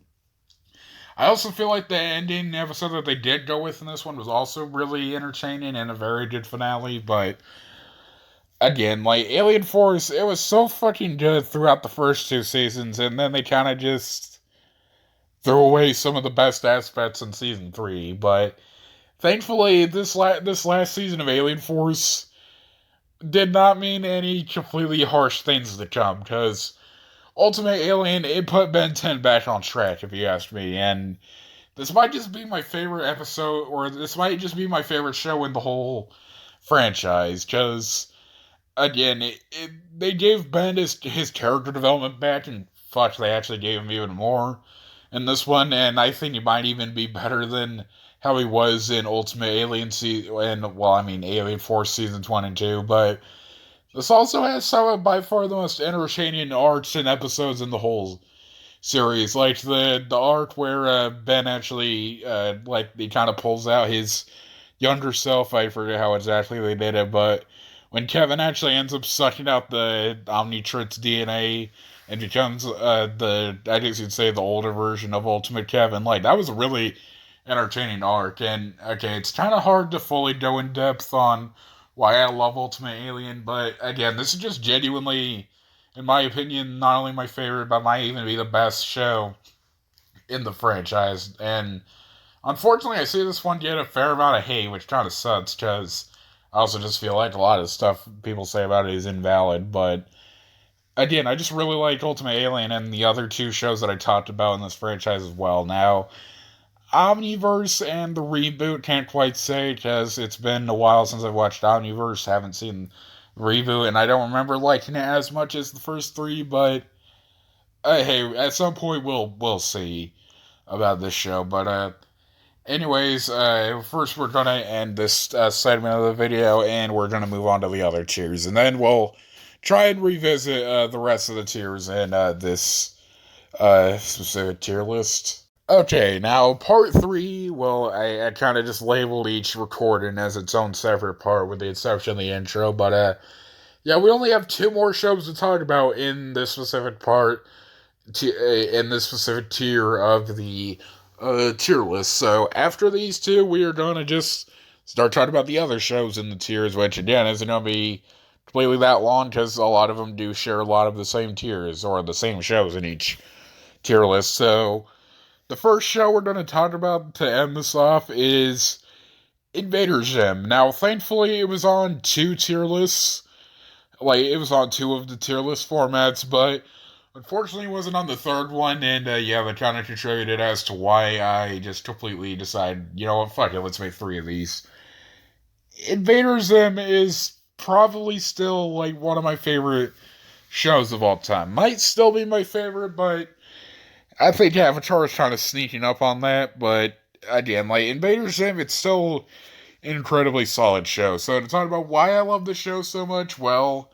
I also feel like the ending episode that they did go with in this one was also really entertaining and a very good finale. But again, like, Alien Force, it was so fucking good throughout the first two seasons, and then they kind of just threw away some of the best aspects in season 3, but thankfully, this last season of Alien Force did not mean any completely harsh things to come, because Ultimate Alien, it put Ben 10 back on track, if you ask me, and this might just be my favorite episode, or this might just be my favorite show in the whole franchise, because, again, they gave Ben his character development back, and fuck, they actually gave him even more in this one, and I think he might even be better than how he was in Ultimate Alien Alien Force Seasons 1 and 2, but this also has some of by far the most entertaining arcs and episodes in the whole series, like the arc where Ben actually like he kind of pulls out his younger self. I forget how exactly they did it, but when Kevin actually ends up sucking out the Omnitrit's DNA and becomes I guess you'd say the older version of Ultimate Kevin, like that was a really entertaining arc. And okay, it's kind of hard to fully go in depth on why I love Ultimate Alien, but again, this is just genuinely, in my opinion, not only my favorite, but might even be the best show in the franchise. And unfortunately, I see this one get a fair amount of hate, which kind of sucks, because I also just feel like a lot of stuff people say about it is invalid. But again, I just really like Ultimate Alien and the other two shows that I talked about in this franchise as well. Now, Omniverse and the reboot can't quite say, because it's been a while since I've watched Omniverse. Haven't seen the reboot, and I don't remember liking it as much as the first three. But hey, at some point we'll see about this show. But anyways, first we're gonna end this segment of the video, and we're gonna move on to the other tiers, and then we'll try and revisit the rest of the tiers in this specific tier list. Okay, now part 3, well, I kind of just labeled each recording as its own separate part with the exception of the intro, but yeah, we only have 2 more shows to talk about in this specific part, in this specific tier of the tier list. So after these 2, we are going to just start talking about the other shows in the tiers, which again isn't going to be completely that long, because a lot of them do share a lot of the same tiers, or the same shows in each tier list. So the first show we're going to talk about to end this off is Invader Zim. Now, thankfully, it was on 2 tier lists. Like, it was on 2 of the tier list formats, but unfortunately, it wasn't on the third one, and yeah, that kind of contributed as to why I just completely decided, you know what, fuck it, let's make 3 of these. Invader Zim is probably still, like, one of my favorite shows of all time. Might still be my favorite, but I think Avatar is kind of sneaking up on that, but again, like, Invader Zim, it's still an incredibly solid show. So to talk about why I love the show so much, well,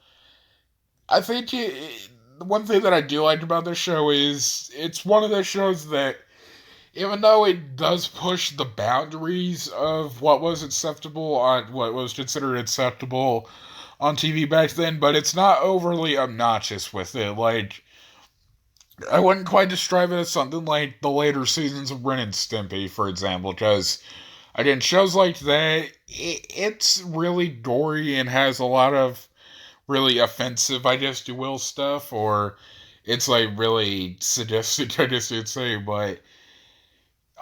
I think the one thing that I do like about this show is it's one of those shows that, even though it does push the boundaries of what was acceptable on what was considered acceptable on TV back then, but it's not overly obnoxious with it. Like, I wouldn't quite describe it as something like the later seasons of Ren and Stimpy, for example, because, again, shows like that, it's really gory and has a lot of really offensive, I guess you will, stuff, or it's, like, really sadistic, I guess you'd say, but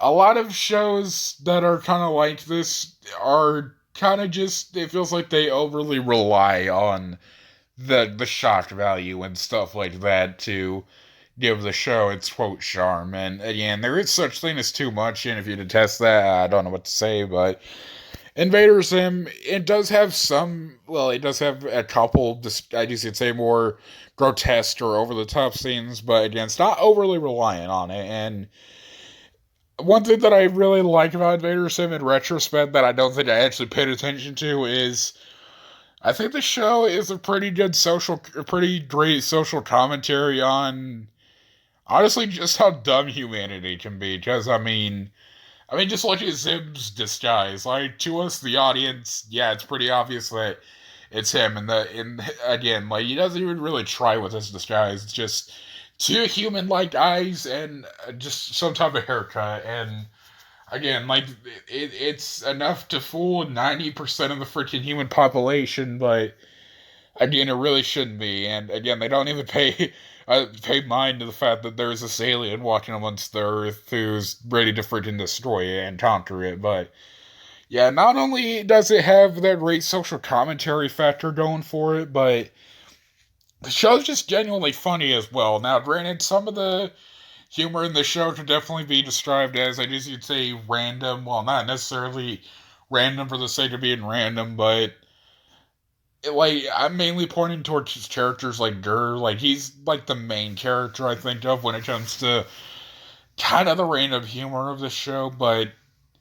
a lot of shows that are kind of like this are kind of just, it feels like they overly rely on the shock value and stuff like that to give the show its quote charm. And again, there is such thing as too much, and if you detest that, I don't know what to say, but Invader Zim, it does have some, well, it does have a couple, I guess you'd say, more grotesque or over-the-top scenes, but again, it's not overly reliant on it. And one thing that I really like about Invader Zim in retrospect that I don't think I actually paid attention to is, I think the show is a pretty great social commentary on, honestly, just how dumb humanity can be. Because, just look at Zim's disguise. Like, to us, the audience, yeah, it's pretty obvious that it's him. And again, like, he doesn't even really try with his disguise. It's just 2 human-like eyes and just some type of haircut. And again, like, it's enough to fool 90% of the freaking human population, but again, it really shouldn't be. And again, they don't even pay mind to the fact that there's this alien walking amongst the Earth who's ready to freaking destroy it and conquer it. But yeah, not only does it have that great social commentary factor going for it, but the show's just genuinely funny as well. Now, granted, some of the humor in the show could definitely be described as, I guess you'd say, random. Well, not necessarily random for the sake of being random, but like I'm mainly pointing towards his characters like Gur. Like he's like the main character I think of when it comes to kind of the random humor of the show. But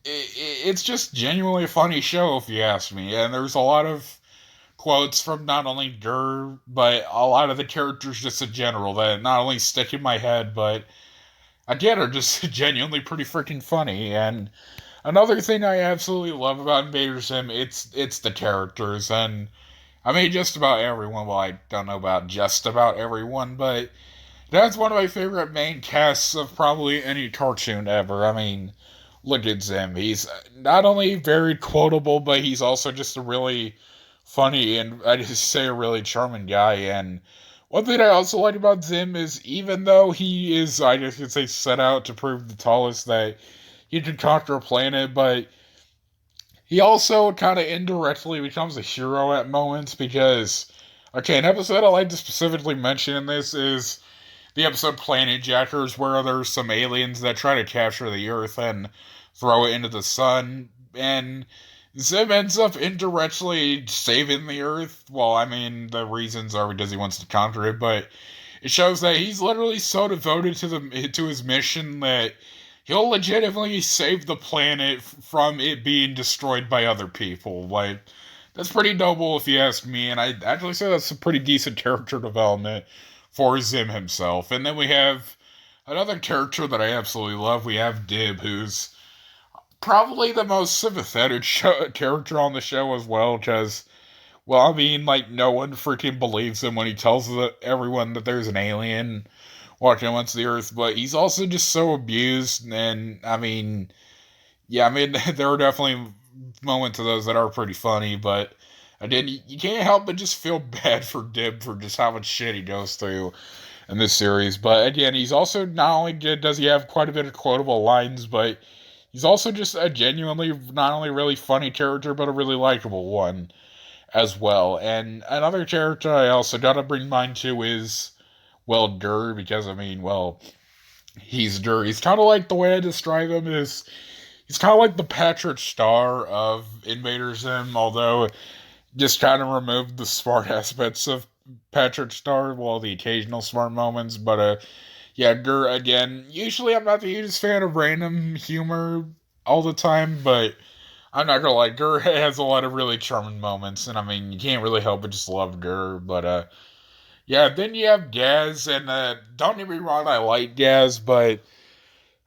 it's just genuinely a funny show if you ask me. And there's a lot of quotes from not only Gur but a lot of the characters just in general that not only stick in my head but again are just genuinely pretty freaking funny. And another thing I absolutely love about Invader Zim, it's the characters. And I mean, just about everyone. Well, I don't know about just about everyone, but that's one of my favorite main casts of probably any cartoon ever. I mean, look at Zim. He's not only very quotable, but he's also just a really funny and I just say a really charming guy. And one thing I also like about Zim is even though he is, I guess you'd say, set out to prove the tallest that he can conquer a planet, but he also kind of indirectly becomes a hero at moments because, okay, an episode I like to specifically mention in this is the episode Planet Jackers, where there's some aliens that try to capture the Earth and throw it into the sun, and Zim ends up indirectly saving the Earth. Well, I mean, the reasons are because he wants to conquer it, but it shows that he's literally so devoted to his mission that he'll legitimately save the planet from it being destroyed by other people. Like, that's pretty noble if you ask me, and I actually say that's a pretty decent character development for Zim himself. And then we have another character that I absolutely love. We have Dib, who's probably the most sympathetic character on the show as well, because, well, I mean, like, no one freaking believes him when he tells everyone that there's an alien walking amongst the Earth, but he's also just so abused, and, I mean, yeah, I mean, there are definitely moments of those that are pretty funny, but again, you can't help but just feel bad for Dib for just how much shit he goes through in this series. But again, he's also not only does he have quite a bit of quotable lines, but he's also just a genuinely not only really funny character, but a really likable one as well. And another character I also gotta bring mine to is, well, Gur, because I mean, well, he's Gur. He's kind of like, the way I describe him is, he's kind of like the Patrick Star of Invader Zim, although just kind of removed the smart aspects of Patrick Star, well, the occasional smart moments, but yeah, Gur, again, usually I'm not the hugest fan of random humor all the time, but I'm not gonna lie, Gur has a lot of really charming moments, and I mean, you can't really help but just love Gur, but yeah, then you have Gaz, and don't get me wrong, I like Gaz, but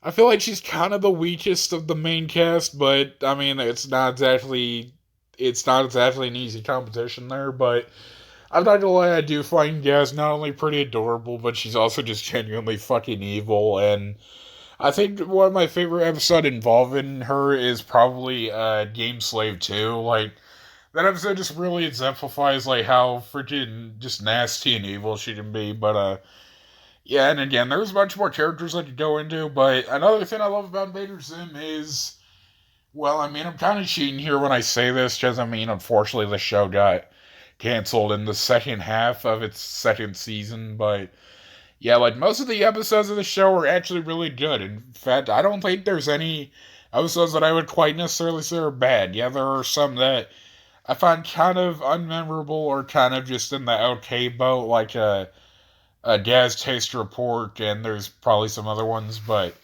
I feel like she's kind of the weakest of the main cast, but I mean, it's not exactly an easy competition there, but I'm not gonna lie, I do find Gaz not only pretty adorable, but she's also just genuinely fucking evil, and I think one of my favorite episodes involving her is probably Game Slave 2. Like, that episode just really exemplifies like how freaking just nasty and evil she can be, but yeah, and again, there's a bunch more characters I could go into, but another thing I love about Invader Zim is, well, I mean, I'm kind of cheating here when I say this, because, I mean, unfortunately, the show got canceled in the second half of its second season, but yeah, like, most of the episodes of the show are actually really good. In fact, I don't think there's any episodes that I would quite necessarily say are bad. Yeah, there are some that I find kind of unmemorable or kind of just in the okay boat, like Gaz Taste Report, and there's probably some other ones, but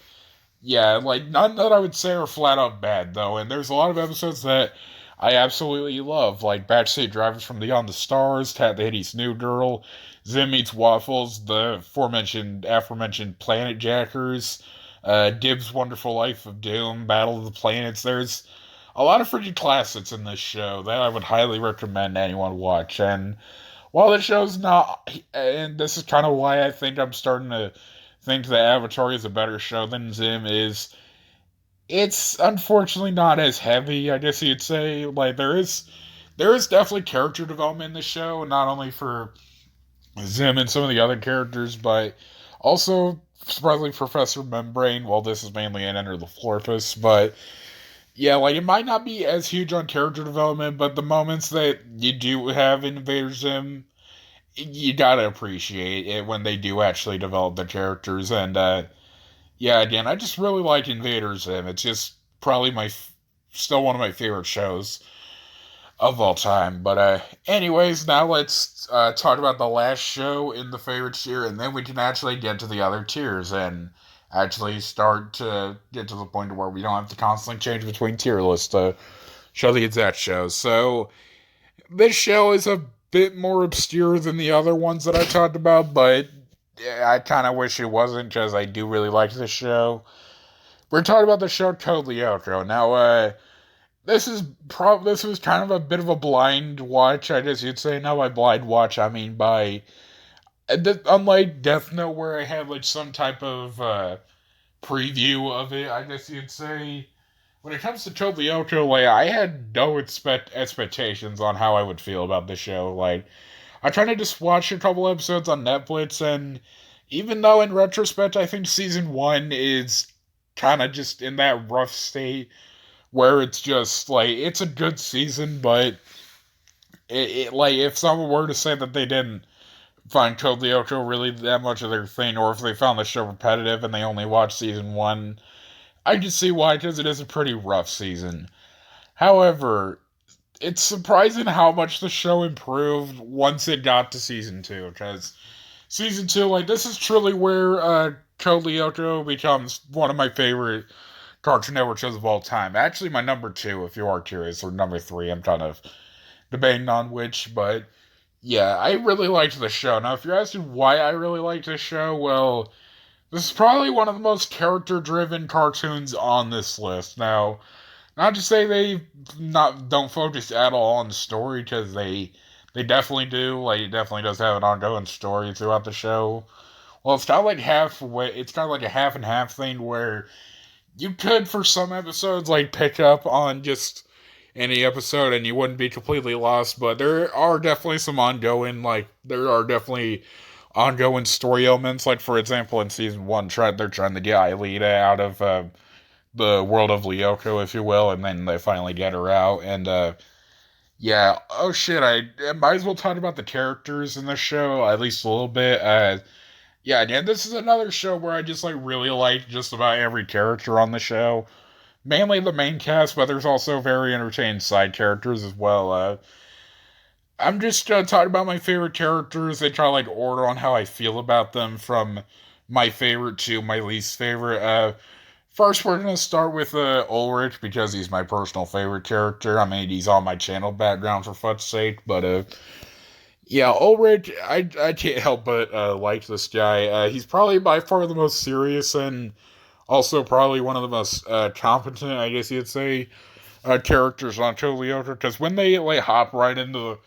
yeah, like, none that I would say are flat out bad, though, and there's a lot of episodes that I absolutely love, like Backseat Drivers from Beyond the Stars, Tat the Hitty's New Girl, Zim Eats Waffles, the aforementioned Planet Jackers, Dib's Wonderful Life of Doom, Battle of the Planets. There's a lot of freaking classics in this show that I would highly recommend anyone watch, and while the show's not, and this is kind of why I think I'm starting to think that Avatar is a better show than Zim, is it's unfortunately not as heavy, I guess you'd say. Like, there is there is definitely character development in the show, not only for Zim and some of the other characters, but also surprisingly Professor Membrane. Well, this is mainly an Enter the Florpus, but yeah, like it might not be as huge on character development, but the moments that you do have in Invader Zim, you gotta appreciate it when they do actually develop the characters. And yeah, again, I just really like Invader Zim. It's just probably still one of my favorite shows of all time. But anyways, now let's talk about the last show in the favorite tier, and then we can actually get to the other tiers and actually start to get to the point where we don't have to constantly change between tier lists to show the exact shows. So this show is a bit more obscure than the other ones that I talked about, but I kind of wish it wasn't because I do really like this show. We're talking about the show Code Lyoko. Now, this was kind of a bit of a blind watch, I guess you'd say. Now by blind watch, I mean by unlike Death Note, where I had like some type of preview of it, I guess you'd say. When it comes to Code Lyoko, like I had no expectations on how I would feel about the show. Like I tried to just watch a couple episodes on Netflix, and even though in retrospect I think season 1 is kind of just in that rough state where it's just like it's a good season, but it like if someone were to say that they didn't find Code Lyoko really that much of their thing, or if they found the show repetitive and they only watched season 1, I can see why, because it is a pretty rough season. However, it's surprising how much the show improved once it got to season 2, because season 2, like, this is truly where Code Lyoko becomes one of my favorite Cartoon Network shows of all time. Actually, my number 2, if you are curious, or number 3, I'm kind of debating on which, but yeah, I really liked the show. Now, if you're asking why I really liked the show, well, this is probably one of the most character-driven cartoons on this list. Now, not to say they don't focus at all on the story, because they definitely do. Like, it definitely does have an ongoing story throughout the show. Well, it's kind of like halfway. It's kind of like a half and half thing where you could, for some episodes, like pick up on just any episode and you wouldn't be completely lost. But there are definitely some ongoing, there are definitely ongoing story elements. Like, for example, in season 1, they're trying to get Aelita out of the world of Lyoko, if you will, and then they finally get her out. And yeah, oh shit, I might as well talk about the characters in this show at least a little bit. Yeah, and this is another show where I just really like just about every character on the show. Mainly the main cast, but there's also very entertaining side characters as well. I'm just talking about my favorite characters. They try order on how I feel about them from my favorite to my least favorite. First, we're gonna start with Ulrich, because he's my personal favorite character. I mean, he's on my channel background for fuck's sake, but yeah, Ulrich, I can't help but like this guy. He's probably by far the most serious and also probably one of the most competent, I guess you'd say, characters on Code Lyoko, because when they hop right into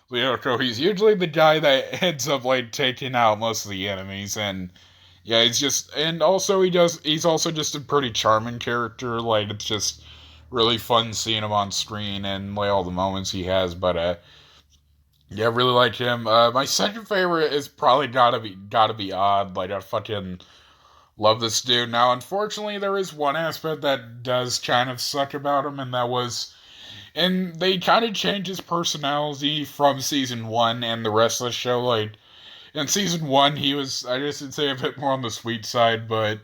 Lyoko, he's usually the guy that ends up taking out most of the enemies. And yeah, and also he's also just a pretty charming character. Like, it's just really fun seeing him on screen and all the moments he has. But yeah, I really like him. My second favorite is probably gotta be Odd. Like, I fucking love this dude. Now, unfortunately, there is one aspect that does kind of suck about him, and they kind of changed his personality from season 1 and the rest of the show. Like, in season 1, he was, I guess you'd say, a bit more on the sweet side, but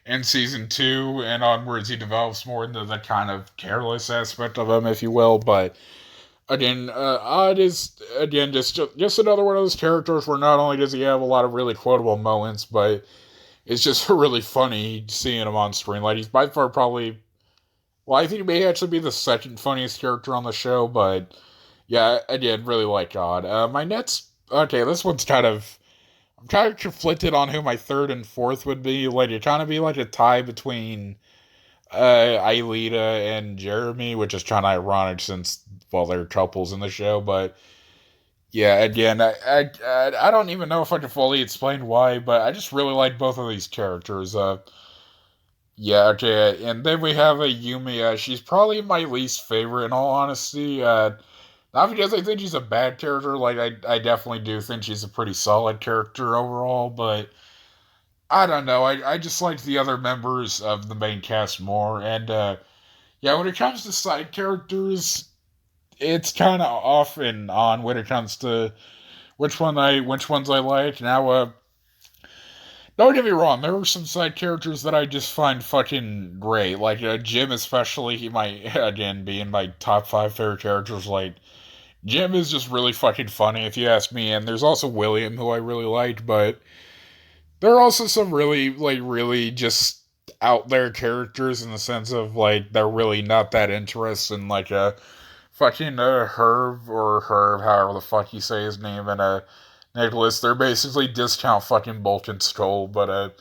in season 2 and onwards, he develops more into the kind of careless aspect of him, if you will. But again, Odd is, again, just another one of those characters where not only does he have a lot of really quotable moments, but it's just really funny seeing him on screen. Like, he's by far probably, well, I think he may actually be the second funniest character on the show, but yeah, I did really like Odd. My next, okay, this one's I'm kind of conflicted on who my third and fourth would be. Like, it kind of be a tie between Aelita and Jeremy, which is kind of ironic since, well, they're couples in the show. But yeah, again, I don't even know if I can fully explain why, but I just really like both of these characters. Yeah, okay, and then we have a Yumiya. She's probably my least favorite, in all honesty. Not because I think she's a bad character, like, I definitely do think she's a pretty solid character overall, but I don't know. I just like the other members of the main cast more. And, yeah, when it comes to side characters, it's kind of off and on when it comes to which ones I like. Now, don't get me wrong, there are some side characters that I just find fucking great. Like, Jim especially, he might, again, be in my top 5 favorite characters. Like, Jim is just really fucking funny, if you ask me. And there's also William, who I really liked, but there are also some really, like, really just out there characters in the sense of, like, they're really not that interested in, like, a fucking Herb, however the fuck you say his name, and Nicholas. They're basically discount fucking Bolton Skull, but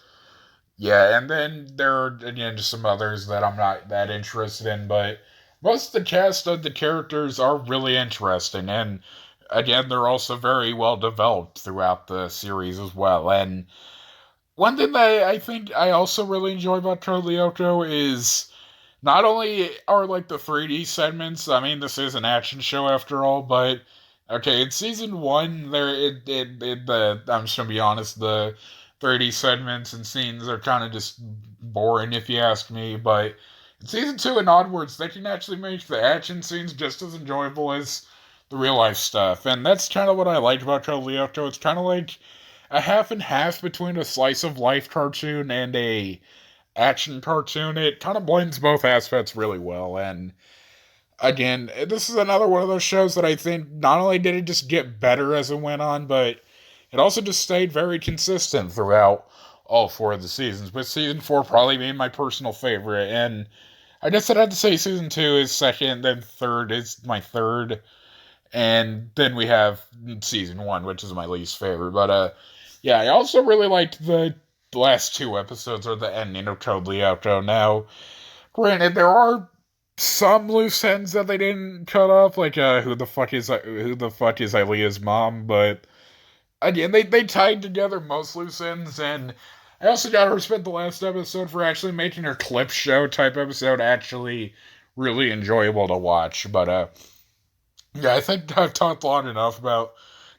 yeah, and then there are again just some others that I'm not that interested in, but most of the cast of the characters are really interesting, and again, they're also very well developed throughout the series as well. And one thing that I think I also really enjoy about Code Lyoko is not only are like the 3D segments. I mean, this is an action show after all, but okay, in season one, I'm just gonna be honest, the 3D segments and scenes are kind of just boring if you ask me. But in season two and onwards, they can actually make the action scenes just as enjoyable as the real life stuff, and that's kind of what I like about Code Lyoko. It's kind of like a half and half between a slice of life cartoon and a action cartoon. It kind of blends both aspects really well. And again, this is another one of those shows that I think not only did it just get better as it went on, but it also just stayed very consistent throughout all 4 of the seasons, with season 4 probably being my personal favorite. And I guess I'd have to say season 2 is second, then third is my third, and then we have season 1, which is my least favorite. But yeah, I also really liked the last 2 episodes, or the ending of Code Lyoko. Now, granted, there are some loose ends that they didn't cut off, like who the fuck is Aaliyah's mom, but again, they tied together most loose ends. And I also gotta respect the last episode for actually making her clip show type episode actually really enjoyable to watch. But yeah, I think I've talked long enough about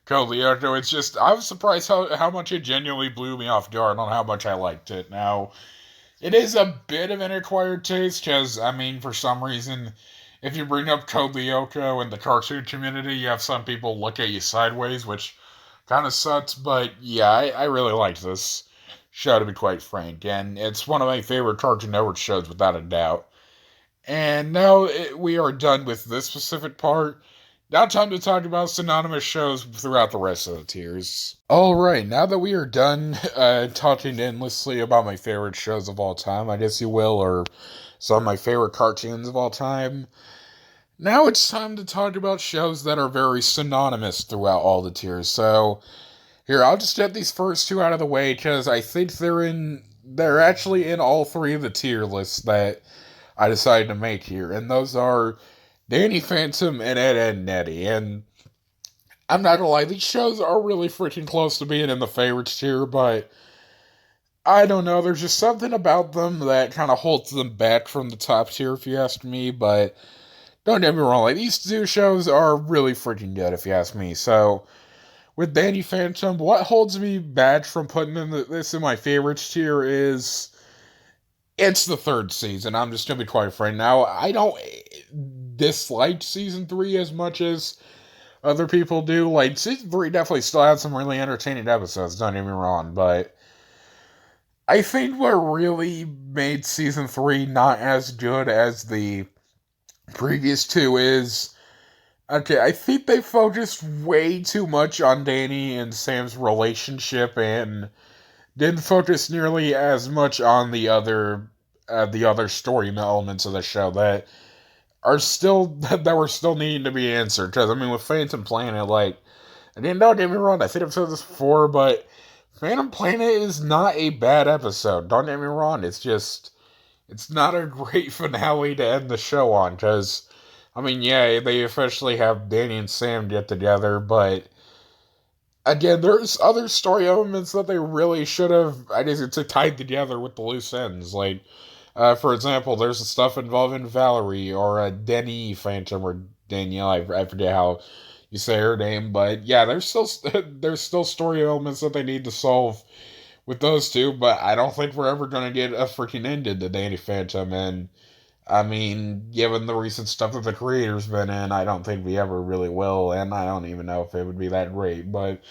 Code Lyoko. It's just I was surprised how much it genuinely blew me off guard on how much I liked it. Now, it is a bit of an acquired taste, because, I mean, for some reason, if you bring up Code Lyoko in the cartoon community, you have some people look at you sideways, which kind of sucks. But yeah, I really liked this show, to be quite frank, and it's one of my favorite Cartoon Network shows without a doubt. And now we are done with this specific part. Now time to talk about synonymous shows throughout the rest of the tiers. Alright, now that we are done talking endlessly about my favorite shows of all time, I guess you will, or some of my favorite cartoons of all time, now it's time to talk about shows that are very synonymous throughout all the tiers. So, here, I'll just get these first 2 out of the way, because I think they're actually in all 3 of the tier lists that I decided to make here, and those are Danny Phantom and Edda and Eddie. And I'm not gonna lie, these shows are really freaking close to being in the favorites tier, but I don't know, there's just something about them that kind of holds them back from the top tier, if you ask me. But don't get me wrong, like, these 2 shows are really freaking good, if you ask me. So, with Danny Phantom, what holds me back from putting this in my favorites tier is it's the 3rd season. I'm just gonna be quite frank. Now, I don't dislike season 3 as much as other people do. Like, season 3 definitely still had some really entertaining episodes, don't get me wrong, but I think what really made season 3 not as good as the previous 2 is, okay, I think they focused way too much on Danny and Sam's relationship and didn't focus nearly as much on the other story elements of the show that that were still needing to be answered. Because I mean, with Phantom Planet, like, I didn't know, get me wrong, I think I've said this before, but Phantom Planet is not a bad episode. Don't get me wrong. It's not a great finale to end the show on. Because I mean, yeah, they officially have Danny and Sam get together, but again, there's other story elements that they really should have, I guess, it's tied together with the loose ends. Like, for example, there's the stuff involving Valerie, or Denny Phantom, or Danielle. I forget how you say her name, but yeah, there's still story elements that they need to solve with those two. But I don't think we're ever gonna get a freaking ending to Danny Phantom. And I mean, given the recent stuff that the creator's been in, I don't think we ever really will. And I don't even know if it would be that great. But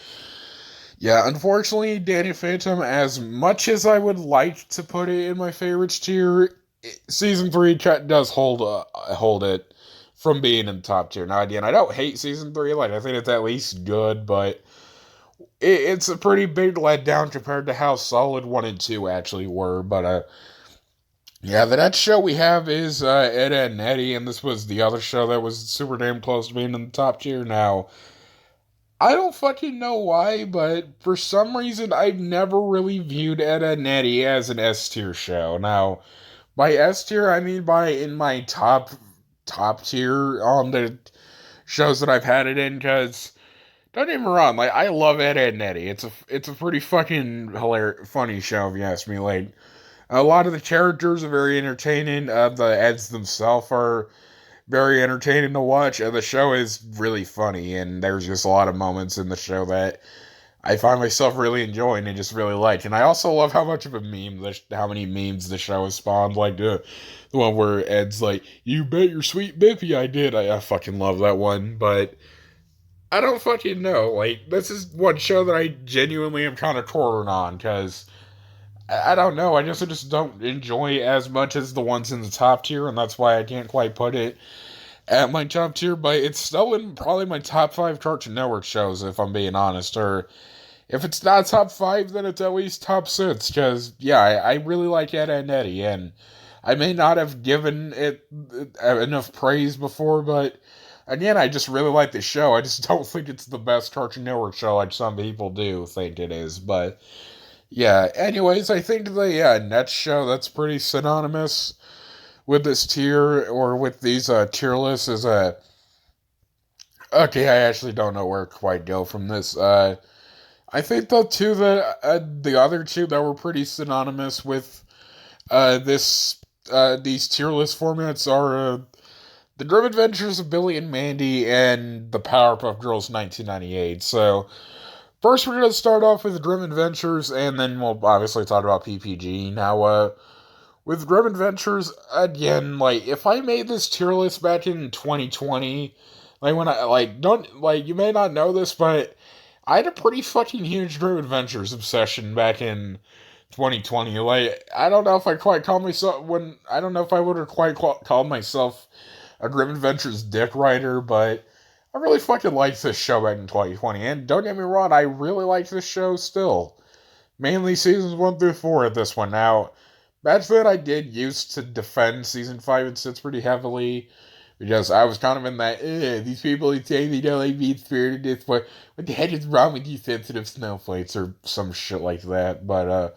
yeah, unfortunately, Danny Phantom, as much as I would like to put it in my favorites tier, season 3 does hold it from being in the top tier. Now, again, I don't hate season 3. Like, I think it's at least good, but it's a pretty big letdown compared to how solid 1 and 2 actually were. But yeah, the next show we have is Edda and Eddie, and this was the other show that was super damn close to being in the top tier. Now, I don't fucking know why, but for some reason I've never really viewed Edda and Eddie as an S tier show. Now, by S tier I mean by in my top tier on the shows that I've had it in, because don't get me wrong, like I love Edda and Eddie. It's a pretty fucking hilarious, funny show if you ask me. Like a lot of the characters are very entertaining. The Eds themselves are very entertaining to watch, and the show is really funny, and there's just a lot of moments in the show that I find myself really enjoying and just really like. And I also love how much of a how many memes the show has spawned, like the one where Ed's like, "You bet your sweet bippy I did." I fucking love that one, but I don't fucking know. Like, this is one show that I genuinely am kind of torn on, because I don't know. I just don't enjoy as much as the ones in the top tier, and that's why I can't quite put it at my top tier, but it's still in probably my top 5 Cartoon Network shows, if I'm being honest. Or if it's not top 5, then it's at least top 6. Because, yeah, I really like Edda and Eddie, and I may not have given it enough praise before, but again, I just really like the show. I just don't think it's the best Cartoon Network show like some people do think it is. But, yeah, anyways, I think the next show that's pretty synonymous with this tier or with these tier lists is okay, I actually don't know where to quite go from this. I think the other two that were pretty synonymous with these tier list formats are the Grim Adventures of Billy and Mandy and the Powerpuff Girls 1998. So first we're gonna start off with the Grim Adventures, and then we'll obviously talk about PPG. Now, with Grim Adventures, again, like, if I made this tier list back in 2020, like, when I, like, don't, like, you may not know this, but I had a pretty fucking huge Grim Adventures obsession back in 2020. Like, I don't know if I quite called myself, I don't know if I would have quite called myself a Grim Adventures dick writer, but I really fucking liked this show back in 2020, and don't get me wrong, I really like this show still. Mainly seasons 1 through 4 at this one. Now, back then, I did used to defend season 5 and 6 pretty heavily, because I was kind of in that, these people who say they don't like being spirited this way, what the heck is wrong with you sensitive snowflakes, or some shit like that. But,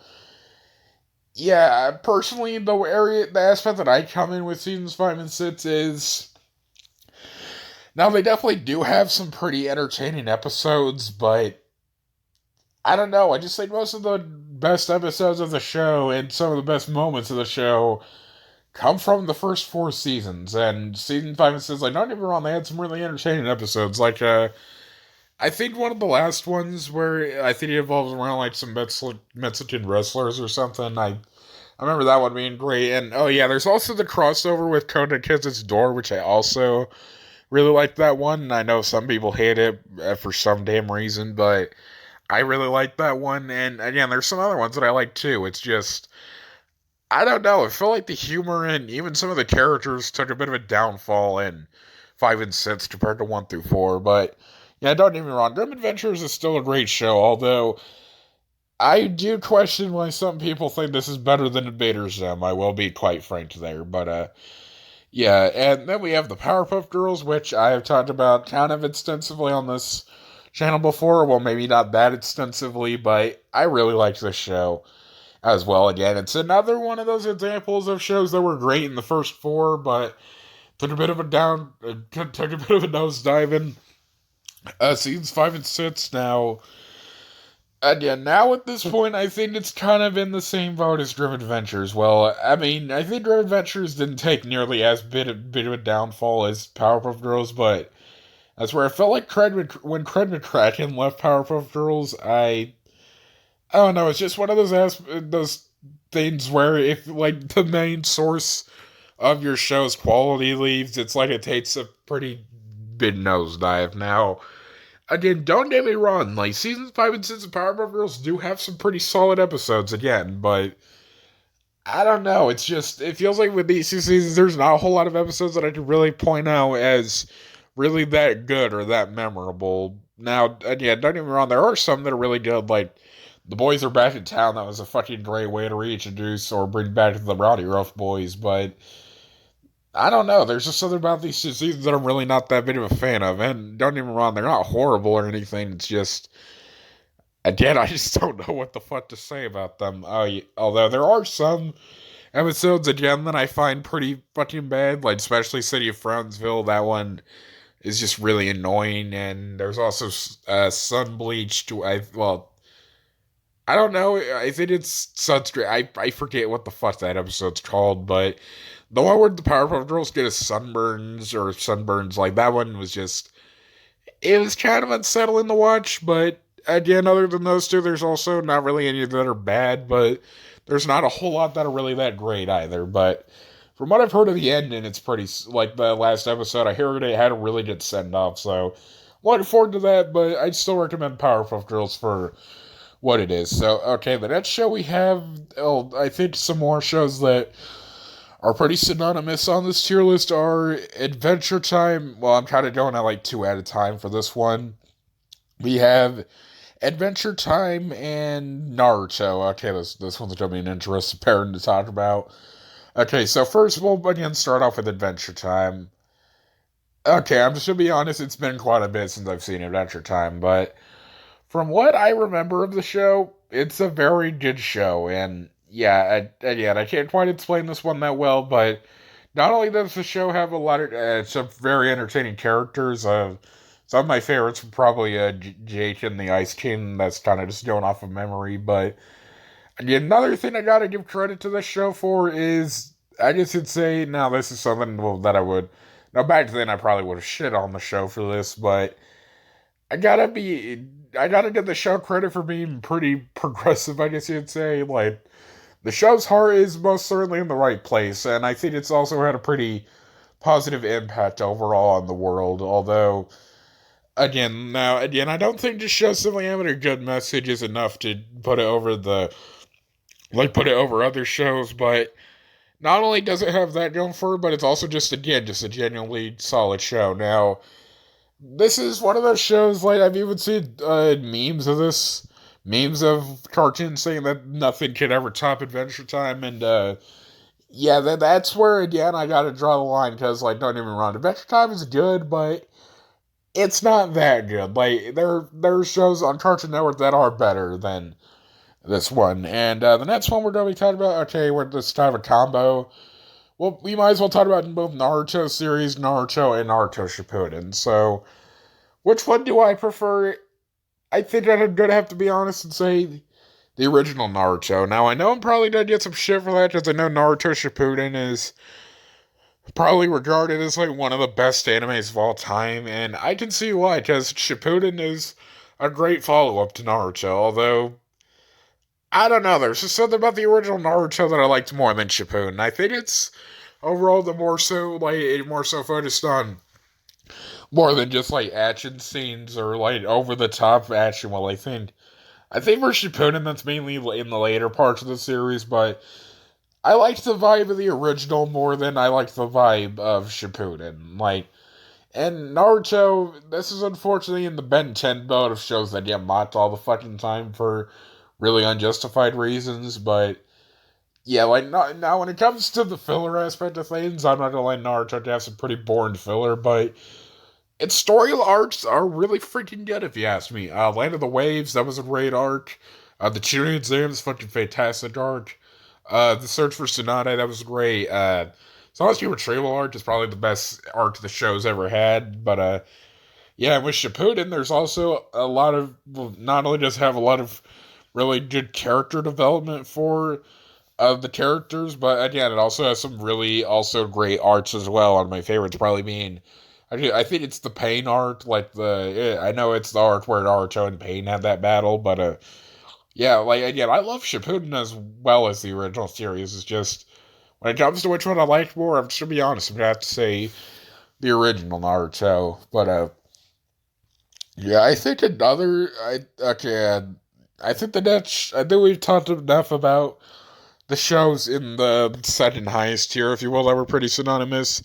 yeah, personally, the aspect that I come in with seasons 5 and 6 is, now they definitely do have some pretty entertaining episodes, but I don't know, I just think most of the best episodes of the show and some of the best moments of the show come from the first 4 seasons. And season 5 and 6, like, don't get me wrong, they had some really entertaining episodes. Like, I think one of the last ones where I think it involves around, like, some Mexican wrestlers or something. I remember that one being great. And, oh yeah, there's also the crossover with Coda Kids' Door, which I also really like that one. And I know some people hate it for some damn reason, but I really like that one. And again, there's some other ones that I like too. It's just, I don't know, I feel like the humor and even some of the characters took a bit of a downfall in 5 and 6 compared to 1 through 4. But yeah, don't get me wrong, Grim Adventures is still a great show, although I do question why some people think this is better than Invader Zim. I will be quite frank there. But yeah, and then we have the Powerpuff Girls, which I have talked about kind of extensively on this channel before. Well, maybe not that extensively, but I really liked this show as well. Again, it's another one of those examples of shows that were great in the first 4, but took a bit of a nosedive in seasons 5 and 6. Now, And yeah, now at this point, I think it's kind of in the same boat as Grim Adventures. Well, I mean, I think Grim Adventures didn't take nearly as bit of a downfall as Powerpuff Girls, but that's where I felt like when Craig McCracken left Powerpuff Girls, I don't know, it's just one of those things where if, like, the main source of your show's quality leaves, it's like it takes a pretty big nosedive. Now, again, don't get me wrong, like, seasons 5 and 6 of Powerpuff Girls do have some pretty solid episodes again, but I don't know, it's just, it feels like with these two seasons, there's not a whole lot of episodes that I could really point out as really that good or that memorable. Now, again, don't get me wrong, there are some that are really good, like, The Boys Are Back in Town, that was a fucking great way to reintroduce or bring back the Rowdy Rough Boys, but I don't know. There's just something about these two seasons that I'm really not that big of a fan of. And don't get me wrong, they're not horrible or anything. It's just, again, I just don't know what the fuck to say about them. Although there are some episodes, again, that I find pretty fucking bad, like especially City of Frownsville. That one is just really annoying. And there's also Sun Bleached. I don't know. I think it's sunscreen. I forget what the fuck that episode's called, but the one where the Powerpuff Girls get a sunburns, like that one was just, it was kind of unsettling to watch, but again, other than those two, there's also not really any that are bad, but there's not a whole lot that are really that great either, but from what I've heard of the ending, it's pretty, like the last episode, I heard it had a really good send-off, so looking forward to that, but I'd still recommend Powerpuff Girls for what it is. So, okay, the next show we have, I think some more shows that are pretty synonymous on this tier list are Adventure Time. Well, I'm kind of going at like two at a time for this one. We have Adventure Time and Naruto. Okay, this one's going to be an interesting pairing to talk about. Okay, so first we'll again start off with Adventure Time. Okay, I'm just going to be honest, it's been quite a bit since I've seen Adventure Time, but from what I remember of the show, it's a very good show, and yeah, I can't quite explain this one that well, but not only does the show have a lot of some very entertaining characters, some of my favorites were probably Jake and the Ice King. That's kind of just going off of memory, but another thing I gotta give credit to this show for is I just would say now this is something that I would. Now back then I probably would have shit on the show for this, but I gotta give the show credit for being pretty progressive, I guess you'd say. Like, the show's heart is most certainly in the right place, and I think it's also had a pretty positive impact overall on the world. Although, again, I don't think the show simply having a good message is enough to put it over put it over other shows, but not only does it have that going for it, but it's also just a genuinely solid show. Now, this is one of those shows, like, I've even seen memes of this. Memes of cartoons saying that nothing can ever top Adventure Time, and, yeah, that's where, again, I gotta draw the line, because, like, don't get me wrong, Adventure Time is good, but it's not that good. Like, there are shows on Cartoon Network that are better than this one, and, the next one we're gonna be talking about, okay, we're this kind of a combo. Well, we might as well talk about both Naruto series, Naruto, and Naruto Shippuden. So, which one do I prefer? I think I'm gonna have to be honest and say the original Naruto. Now, I know I'm probably gonna get some shit for that, because I know Naruto Shippuden is probably regarded as like one of the best animes of all time, and I can see why, because Shippuden is a great follow-up to Naruto, although I don't know, there's just something about the original Naruto that I liked more than Shippuden. I think it's overall more so focused on more than just like action scenes or like over the top action. Well, I think for Shippuden that's mainly in the later parts of the series, but I liked the vibe of the original more than I liked the vibe of Shippuden. Like, and Naruto, this is unfortunately in the Ben 10 boat of shows that get mocked all the fucking time for really unjustified reasons, but yeah, like, now when it comes to the filler aspect of things, I'm not gonna lie, Naruto to have some pretty boring filler, but its story arcs are really freaking good, if you ask me. Land of the Waves, that was a great arc. The Chunin Exams, fucking fantastic arc. The Search for Tsunade, that was great. Song's Retrieval arc is probably the best arc the show's ever had, but, yeah, with Shippuden, there's also a lot of, well, not only does it have a lot of really good character development for the characters, but again, it also has some really also great arts as well. One of my favorites probably being, I think it's the Pain art, like I know it's the art where Naruto and Pain had that battle, but yeah, like again, I love Shippuden as well as the original series. It's just when it comes to which one I like more, I'm just gonna be honest, I'm gonna have to say the original Naruto. But yeah, I think I think I think we've talked enough about the shows in the second highest tier, if you will, that were pretty synonymous.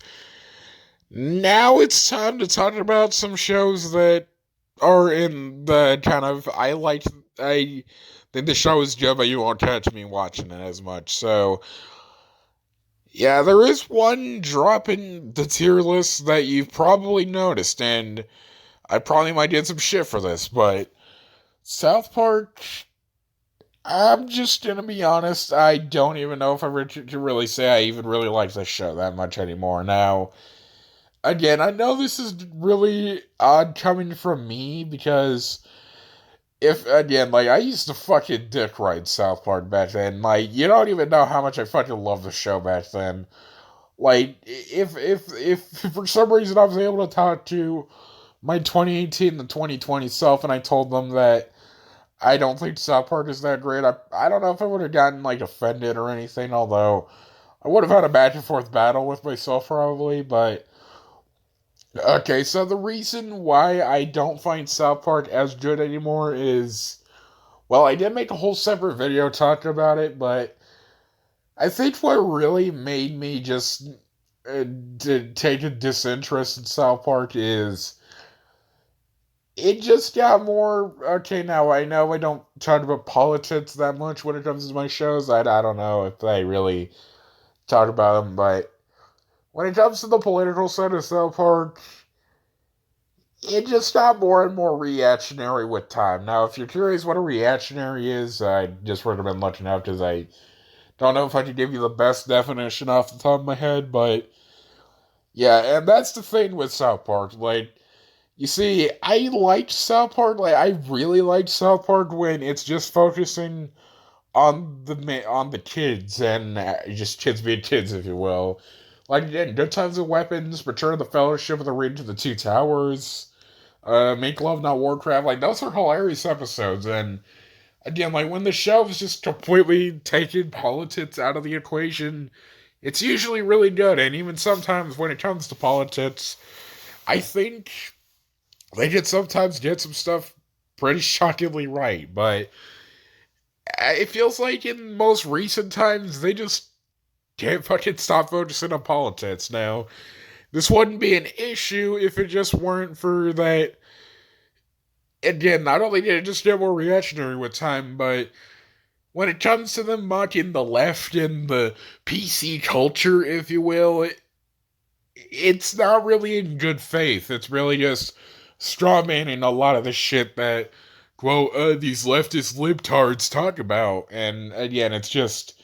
Now it's time to talk about some shows that are in the kind of I think the show is good, but you won't catch me watching it as much. So yeah, there is one drop in the tier list that you've probably noticed, and I probably might get some shit for this, but South Park, I'm just gonna be honest, I don't even know if I can really say I even really like this show that much anymore. Now, again, I know this is really odd coming from me because again, like, I used to fucking dick ride South Park back then. Like, you don't even know how much I fucking love the show back then. Like, if for some reason I was able to talk to my 2018 and 2020 self and I told them that I don't think South Park is that great, I don't know if I would have gotten, like, offended or anything, although I would have had a back and forth battle with myself probably, but okay, so the reason why I don't find South Park as good anymore is, well, I did make a whole separate video talking about it, but I think what really made me just to take a disinterest in South Park is it just got more. Okay, now I know I don't talk about politics that much when it comes to my shows. I don't know if I really talk about them, but when it comes to the political side of South Park, it just got more and more reactionary with time. Now, if you're curious what a reactionary is, I just recommend looking up because I don't know if I can give you the best definition off the top of my head, but yeah, and that's the thing with South Park. Like, you see, I liked South Park. Like, I really liked South Park when it's just focusing on the kids and just kids being kids, if you will. Like, again, Good Times and Weapons, Return of the Fellowship of the Ring to the Two Towers, Make Love Not Warcraft. Like, those are hilarious episodes. And again, like, when the show is just completely taking politics out of the equation, it's usually really good. And even sometimes when it comes to politics, I think they can sometimes get some stuff pretty shockingly right. But it feels like in most recent times, they just can't fucking stop focusing on politics now. This wouldn't be an issue if it just weren't for that. Again, not only did it just get more reactionary with time, but when it comes to them mocking the left and the PC culture, if you will, it's not really in good faith. It's really just strawmanning a lot of the shit that, quote, these leftist libtards talk about. And again, it's just,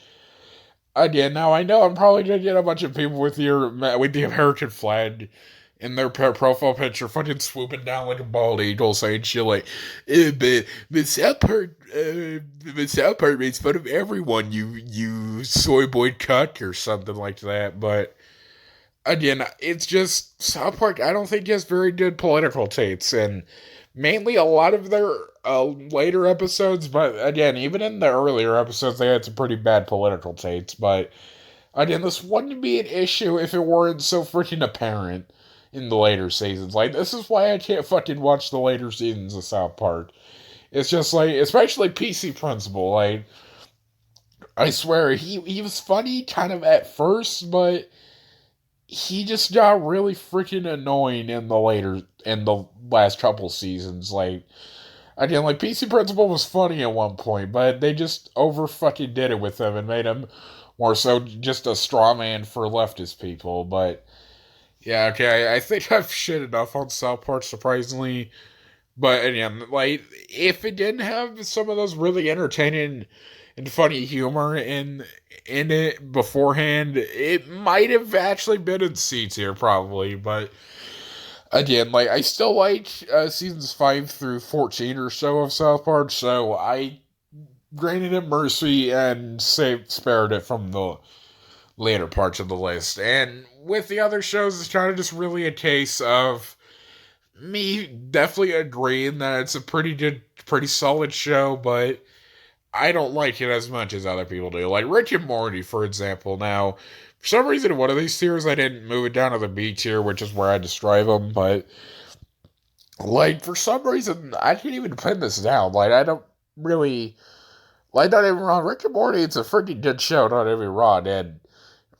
again, now I know I'm probably gonna get a bunch of people with the American flag in their profile picture, fucking swooping down like a bald eagle, saying shit like, but South Park makes fun of everyone, you soy boy cuck," or something like that. But again, it's just South Park. I don't think has very good political takes, and mainly a lot of their later episodes. But again, even in the earlier episodes, they had some pretty bad political takes. But again, this wouldn't be an issue if it weren't so freaking apparent in the later seasons. Like, this is why I can't fucking watch the later seasons of South Park. It's just like, especially PC Principal. Like, I swear, he was funny kind of at first, but he just got really freaking annoying in the last couple seasons. Like, again, like, PC Principal was funny at one point, but they just over fucking did it with him and made him more so just a straw man for leftist people. But yeah, okay, I think I've shit enough on South Park, surprisingly. But again, like, if it didn't have some of those really entertaining and funny humor in it beforehand, it might have actually been in C tier, probably. But again, like, I still like seasons 5 through 14 or so of South Park, so I granted it mercy and spared it from the later parts of the list. And with the other shows, it's kind of just really a case of me definitely agreeing that it's a pretty good, pretty solid show, but I don't like it as much as other people do. Like Rick and Morty, for example. Now, for some reason, in one of these tiers, I didn't move it down to the B tier, which is where I describe them, but like, for some reason, I can't even pin this down. Like, I don't really. Like, don't get me wrong, Rick and Morty, it's a freaking good show, don't get me wrong, and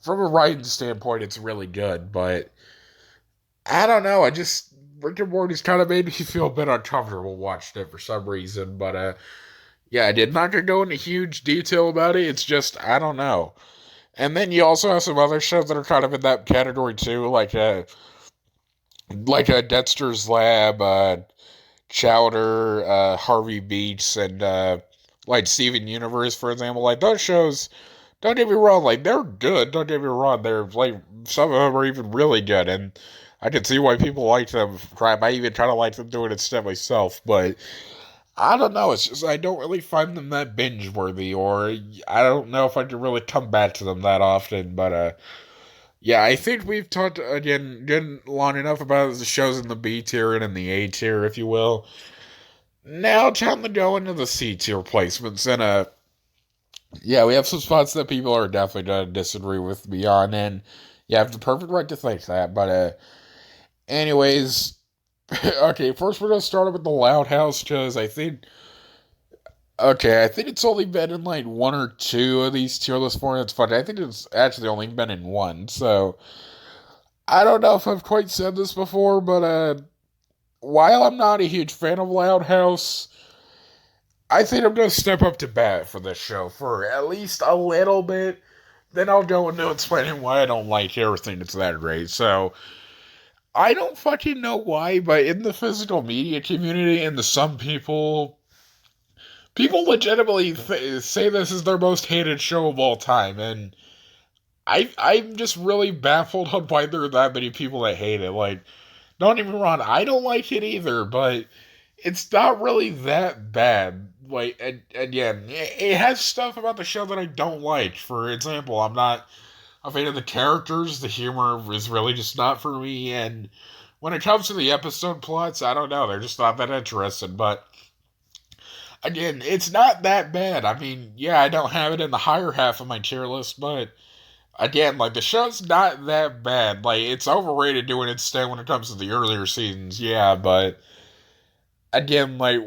from a writing standpoint, it's really good, but I don't know, Rick and Morty's kind of made me feel a bit uncomfortable watching it for some reason, but, yeah, I did not gonna go into huge detail about it, it's just, I don't know. And then you also have some other shows that are kind of in that category too, like Dexter's Lab, Chowder, Harvey Beats, and, like Steven Universe, for example. Like, those shows, don't get me wrong, like, they're good, don't get me wrong, they're, like, some of them are even really good, and I can see why people like them. Crap, I even kind of like them doing it instead myself, but I don't know, it's just, I don't really find them that binge-worthy, or I don't know if I can really come back to them that often, but, yeah, I think we've talked, again long enough about the shows in the B tier and in the A tier, if you will. Now, time to go into the C tier placements, and, yeah, we have some spots that people are definitely going to disagree with me on, and you have the perfect right to think that, but, anyways, okay, first we're going to start with the Loud House, because I think it's only been in, like, one or two of these tier list formats, but I think it's actually only been in one, so, I don't know if I've quite said this before, but, while I'm not a huge fan of Loud House, I think I'm going to step up to bat for this show for at least a little bit. Then I'll go into explaining why I don't like everything that's that great. So, I don't fucking know why, but in the physical media community and to some people legitimately say this is their most hated show of all time. And I'm just really baffled on why there are that many people that hate it. Like, don't get me wrong, I don't like it either, but it's not really that bad. Like, again, it has stuff about the show that I don't like. For example, I'm not a fan of the characters. The humor is really just not for me. And when it comes to the episode plots, I don't know. They're just not that interesting. But again, it's not that bad. I mean, yeah, I don't have it in the higher half of my tier list, but again, like, the show's not that bad. Like, it's overrated doing its thing when it comes to the earlier seasons, yeah, but again, like,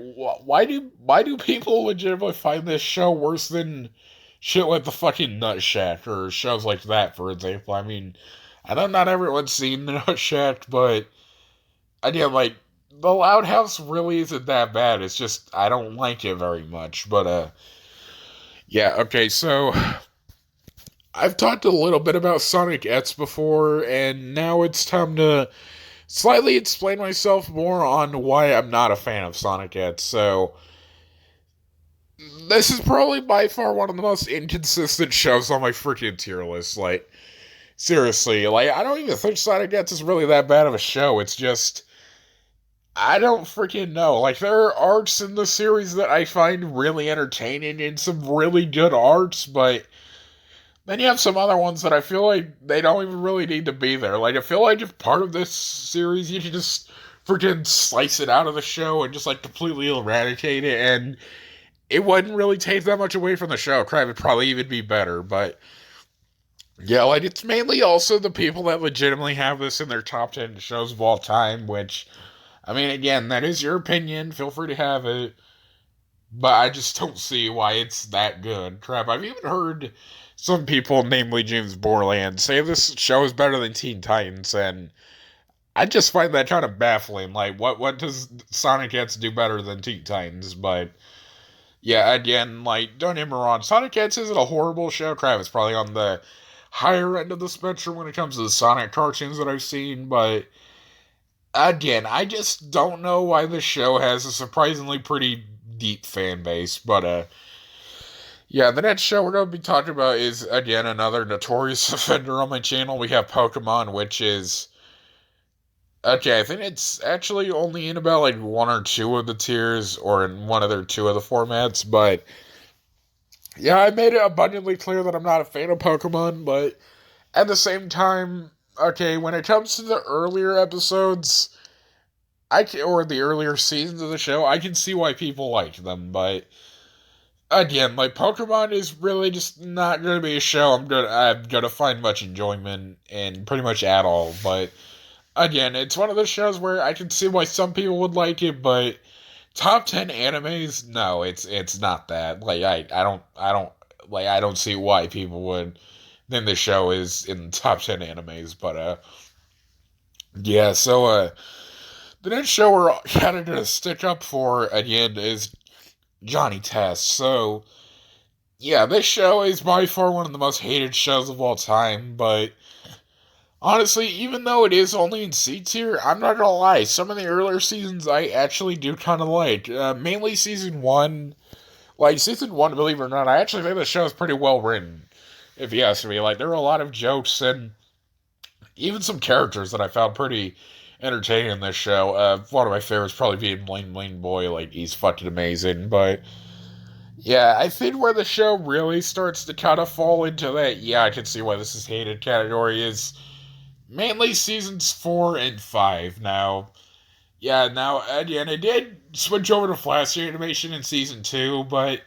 why do people legitimately find this show worse than shit like the fucking Nut Shack or shows like that, for example? I mean, I know not everyone's seen the Nut Shack, but again, like, the Loud House really isn't that bad. It's just I don't like it very much. But yeah, okay, so I've talked a little bit about Sonic X before, and now it's time to slightly explain myself more on why I'm not a fan of Sonic X. So, this is probably by far one of the most inconsistent shows on my freaking tier list. Like, seriously, like, I don't even think Sonic X is really that bad of a show. It's just, I don't freaking know. Like, there are arcs in the series that I find really entertaining and some really good arcs, but then you have some other ones that I feel like they don't even really need to be there. Like, I feel like if part of this series, you should just freaking slice it out of the show and just, like, completely eradicate it, and it wouldn't really take that much away from the show. Crap, it'd probably even be better, but yeah, like, it's mainly also the people that legitimately have this in their top 10 shows of all time, which, I mean, again, that is your opinion. Feel free to have it. But I just don't see why it's that good. Crap, I've even heard some people, namely James Borland, say this show is better than Teen Titans, and I just find that kind of baffling. Like, what does Sonic X do better than Teen Titans? But yeah, again, like, don't get me wrong, Sonic X isn't a horrible show. Crap, it's probably on the higher end of the spectrum when it comes to the Sonic cartoons that I've seen, but again, I just don't know why this show has a surprisingly pretty deep fan base, but yeah, the next show we're going to be talking about is, again, another notorious offender on my channel. We have Pokemon, which is, Okay, I think it's actually only in about like one or two of the tiers, or in one of their two of the formats. But yeah, I made it abundantly clear that I'm not a fan of Pokemon. But at the same time, okay, when it comes to the earlier episodes, or the earlier seasons of the show, I can see why people like them. But again, like Pokemon is really just not going to be a show I'm gonna find much enjoyment in pretty much at all. But again, it's one of those shows where I can see why some people would like it, but top 10 animes, no, it's not that. Like I don't see why people would think the show is in the top 10 animes. But yeah, so the next show we're kind of gonna stick up for again is Johnny Test. So yeah, this show is by far one of the most hated shows of all time, but honestly, even though it is only in C tier, I'm not gonna lie. Some of the earlier seasons I actually do kind of like. Mainly season one. Like season one, believe it or not, I actually think the show is pretty well written. If you ask me, like there are a lot of jokes and even some characters that I found pretty entertaining in this show. One of my favorites probably being Blaine Blaine Boy. Like he's fucking amazing. But yeah, I think where the show really starts to kind of fall into that, yeah, I can see why this is hated category is mainly seasons 4 and 5 now. Yeah, now again, it did switch over to flashy animation in season 2, but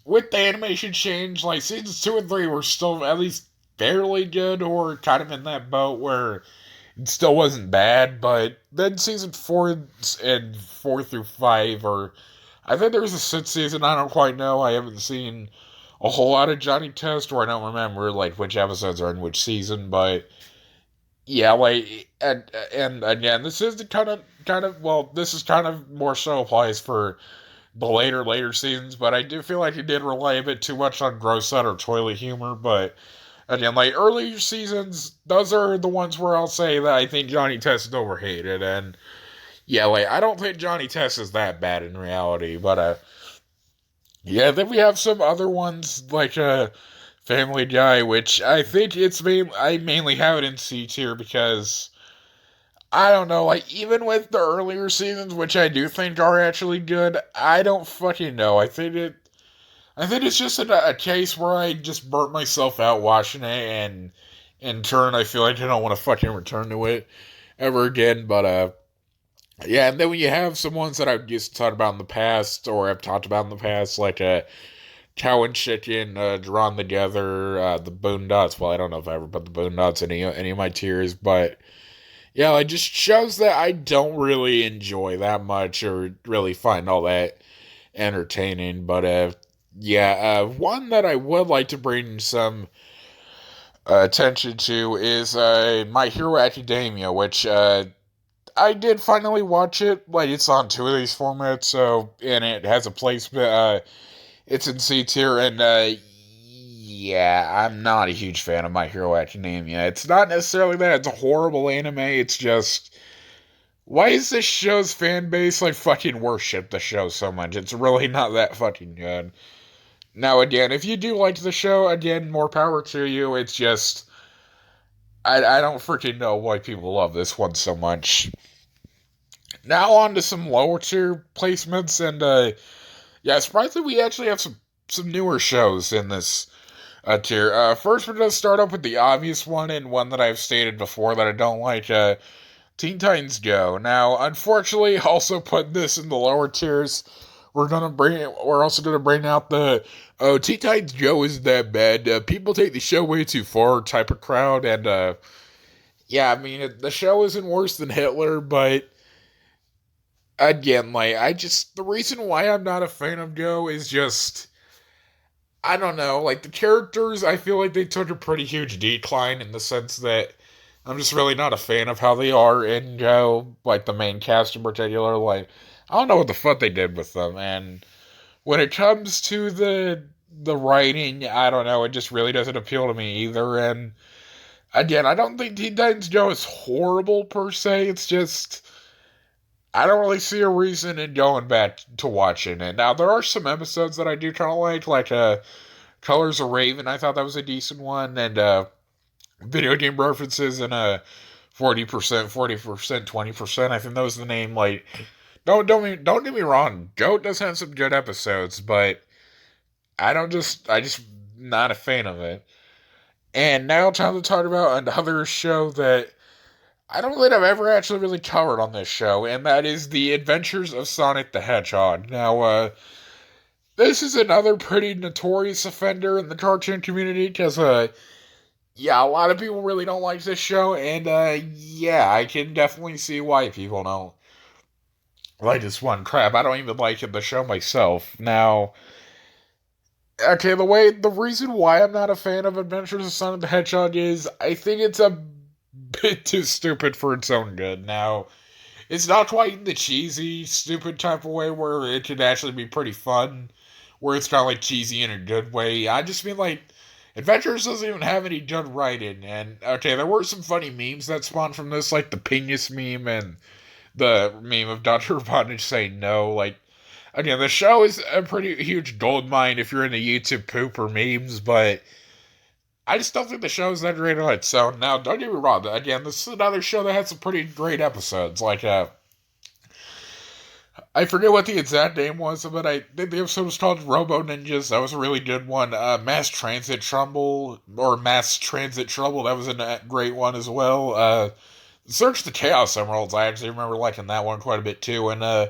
with the animation change, like seasons 2 and 3 were still at least fairly good, or kind of in that boat where it still wasn't bad. But then season 4 and 4 through 5, or I think there was a sixth season. I don't quite know. I haven't seen a whole lot of Johnny Test, or I don't remember like which episodes are in which season, but yeah, like and again, this is the kind of well, this is kind of more so applies for the later seasons, but I do feel like he did rely a bit too much on gross out or toilet humor. But again, like earlier seasons, those are the ones where I'll say that I think Johnny Test is overhated, and yeah, like I don't think Johnny Test is that bad in reality, but yeah, then we have some other ones like Family Guy, which I think I mainly have it in C tier because I don't know, like even with the earlier seasons, which I do think are actually good, I don't fucking know. I think it's just a case where I just burnt myself out watching it, and in turn I feel like I don't want to fucking return to it ever again. But yeah, and then when you have some ones that I've just talked about in the past, or I've talked about in the past, like Cow and Chicken, Drawn Together, the Boondocks. Well, I don't know if I ever put the Boondocks in any of my tiers, but yeah, it just shows that I don't really enjoy that much or really find all that entertaining. But yeah, one that I would like to bring some attention to is My Hero Academia, which I did finally watch it. Like it's on two of these formats, so and it has a placement. It's in C tier, and yeah, I'm not a huge fan of My Hero Academia. It's not necessarily that it's a horrible anime. It's just why is this show's fan base like fucking worship the show so much? It's really not that fucking good. Now again, if you do like the show, again, more power to you. It's just I don't freaking know why people love this one so much. Now on to some lower tier placements, and yeah, surprisingly we actually have some newer shows in this tier. First, we're gonna start up with the obvious one, and one that I've stated before that I don't like. Teen Titans Go. Now, unfortunately, also put this in the lower tiers. We're also gonna bring out the Teen Titans Go isn't that bad. People take the show way too far type of crowd, and yeah, I mean the show isn't worse than Hitler, but again, like the reason why I'm not a fan of Go is just I don't know, like the characters, I feel like they took a pretty huge decline in the sense that I'm just really not a fan of how they are in Go, like the main cast in particular. Like, I don't know what the fuck they did with them, and when it comes to the writing, I don't know, it just really doesn't appeal to me either. And again, I don't think Teen Titans Go is horrible per se. It's just I don't really see a reason in going back to watching it. Now there are some episodes that I do kind of like Colors of Raven. I thought that was a decent one, and video game references in 40%, 40%, 20%. I think that was the name. Like, don't get me wrong. Goat does have some good episodes, but I just not a fan of it. And now time to talk about another show that I don't think I've ever actually really covered on this show, and that is The Adventures of Sonic the Hedgehog. Now, this is another pretty notorious offender in the cartoon community, because, yeah, a lot of people really don't like this show, and, yeah, I can definitely see why people don't like this one. Crap, I don't even like the show myself. Now, okay, the reason why I'm not a fan of Adventures of Sonic the Hedgehog is I think it's a bit too stupid for its own good. Now, it's not quite in the cheesy, stupid type of way where it could actually be pretty fun, where it's kind of like cheesy in a good way. I just mean like, Adventures doesn't even have any good writing, and okay, there were some funny memes that spawned from this, like the Penis meme and the meme of Dr. Robotnik saying no, like, again, the show is a pretty huge gold mine if you're into YouTube poop or memes, but I just don't think the show is that great on its own. Now, don't get me wrong, again, this is another show that had some pretty great episodes. Like, I forget what the exact name was, but I think the episode was called Robo Ninjas. That was a really good one. Mass Transit Trouble, that was a great one as well. Search the Chaos Emeralds, I actually remember liking that one quite a bit too, and, I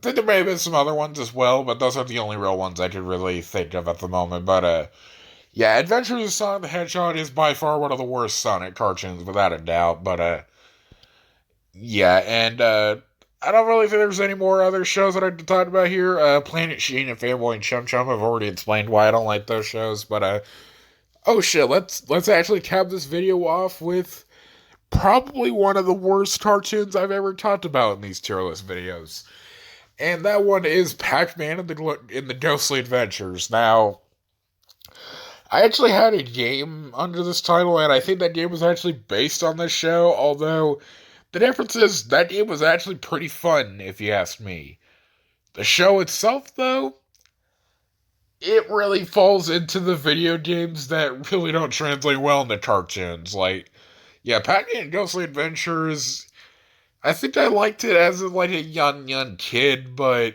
think there may have been some other ones as well, but those are the only real ones I could really think of at the moment. But, yeah, Adventures of Sonic the Hedgehog is by far one of the worst Sonic cartoons, without a doubt. But, yeah, and, I don't really think there's any more other shows that I could talk about here. Planet Sheen and Fanboy and Chum Chum, I've already explained why I don't like those shows. But, oh shit, let's actually cap this video off with probably one of the worst cartoons I've ever talked about in these tier list videos. And that one is Pac-Man in the Ghostly Adventures. Now, I actually had a game under this title, and I think that game was actually based on this show, although the difference is that game was actually pretty fun, if you ask me. The show itself, though, it really falls into the video games that really don't translate well into cartoons. Like, yeah, Pac-Man Ghostly Adventures, I think I liked it as like a young kid, but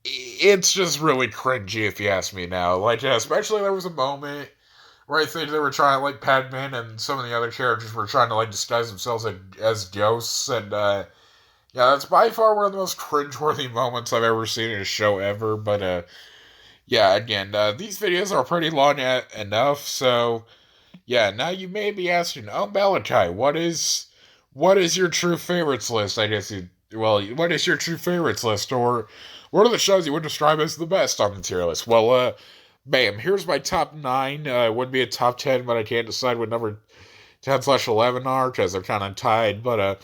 it's just really cringy if you ask me now. Like, yeah, especially there was a moment where I think they were trying, like, Padman and some of the other characters were trying to, like, disguise themselves as ghosts, and, yeah, that's by far one of the most cringeworthy moments I've ever seen in a show ever, but, yeah, again, these videos are pretty long enough, so, yeah, now you may be asking, oh, Malachi, what is your true favorites list? What is your true favorites list, or what are the shows you would describe as the best on the tier list? Well, bam, here's my top 9. It would be a top 10, but I can't decide what number 10/11 are, because they're kind of tied, but,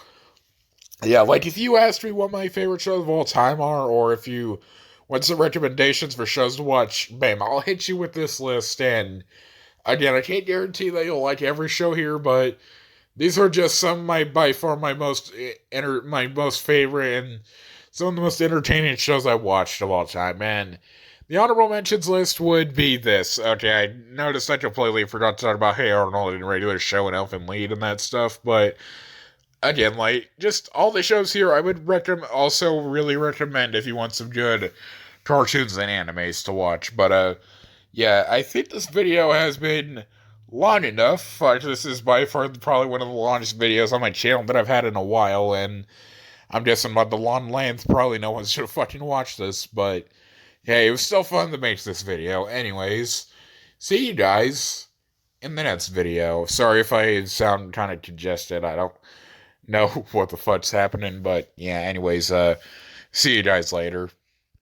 yeah, like, if you asked me what my favorite shows of all time are, or if you want some recommendations for shows to watch, bam, I'll hit you with this list, and, again, I can't guarantee that you'll like every show here, but these are just some of my most favorite, and some of the most entertaining shows I've watched of all time, and the honorable mentions list would be this. Okay, I noticed I completely forgot to talk about Hey Arnold and Regular Show and Elfin Lead and that stuff, but again, like, just all the shows here I would also really recommend if you want some good cartoons and animes to watch. But, yeah, I think this video has been long enough. This is by far probably one of the longest videos on my channel that I've had in a while, and I'm guessing about the long length, probably no one's gonna fucking watch this, but hey, it was still fun to make this video. Anyways, see you guys in the next video. Sorry if I sound kind of congested. I don't know what the fuck's happening, but yeah, anyways, see you guys later.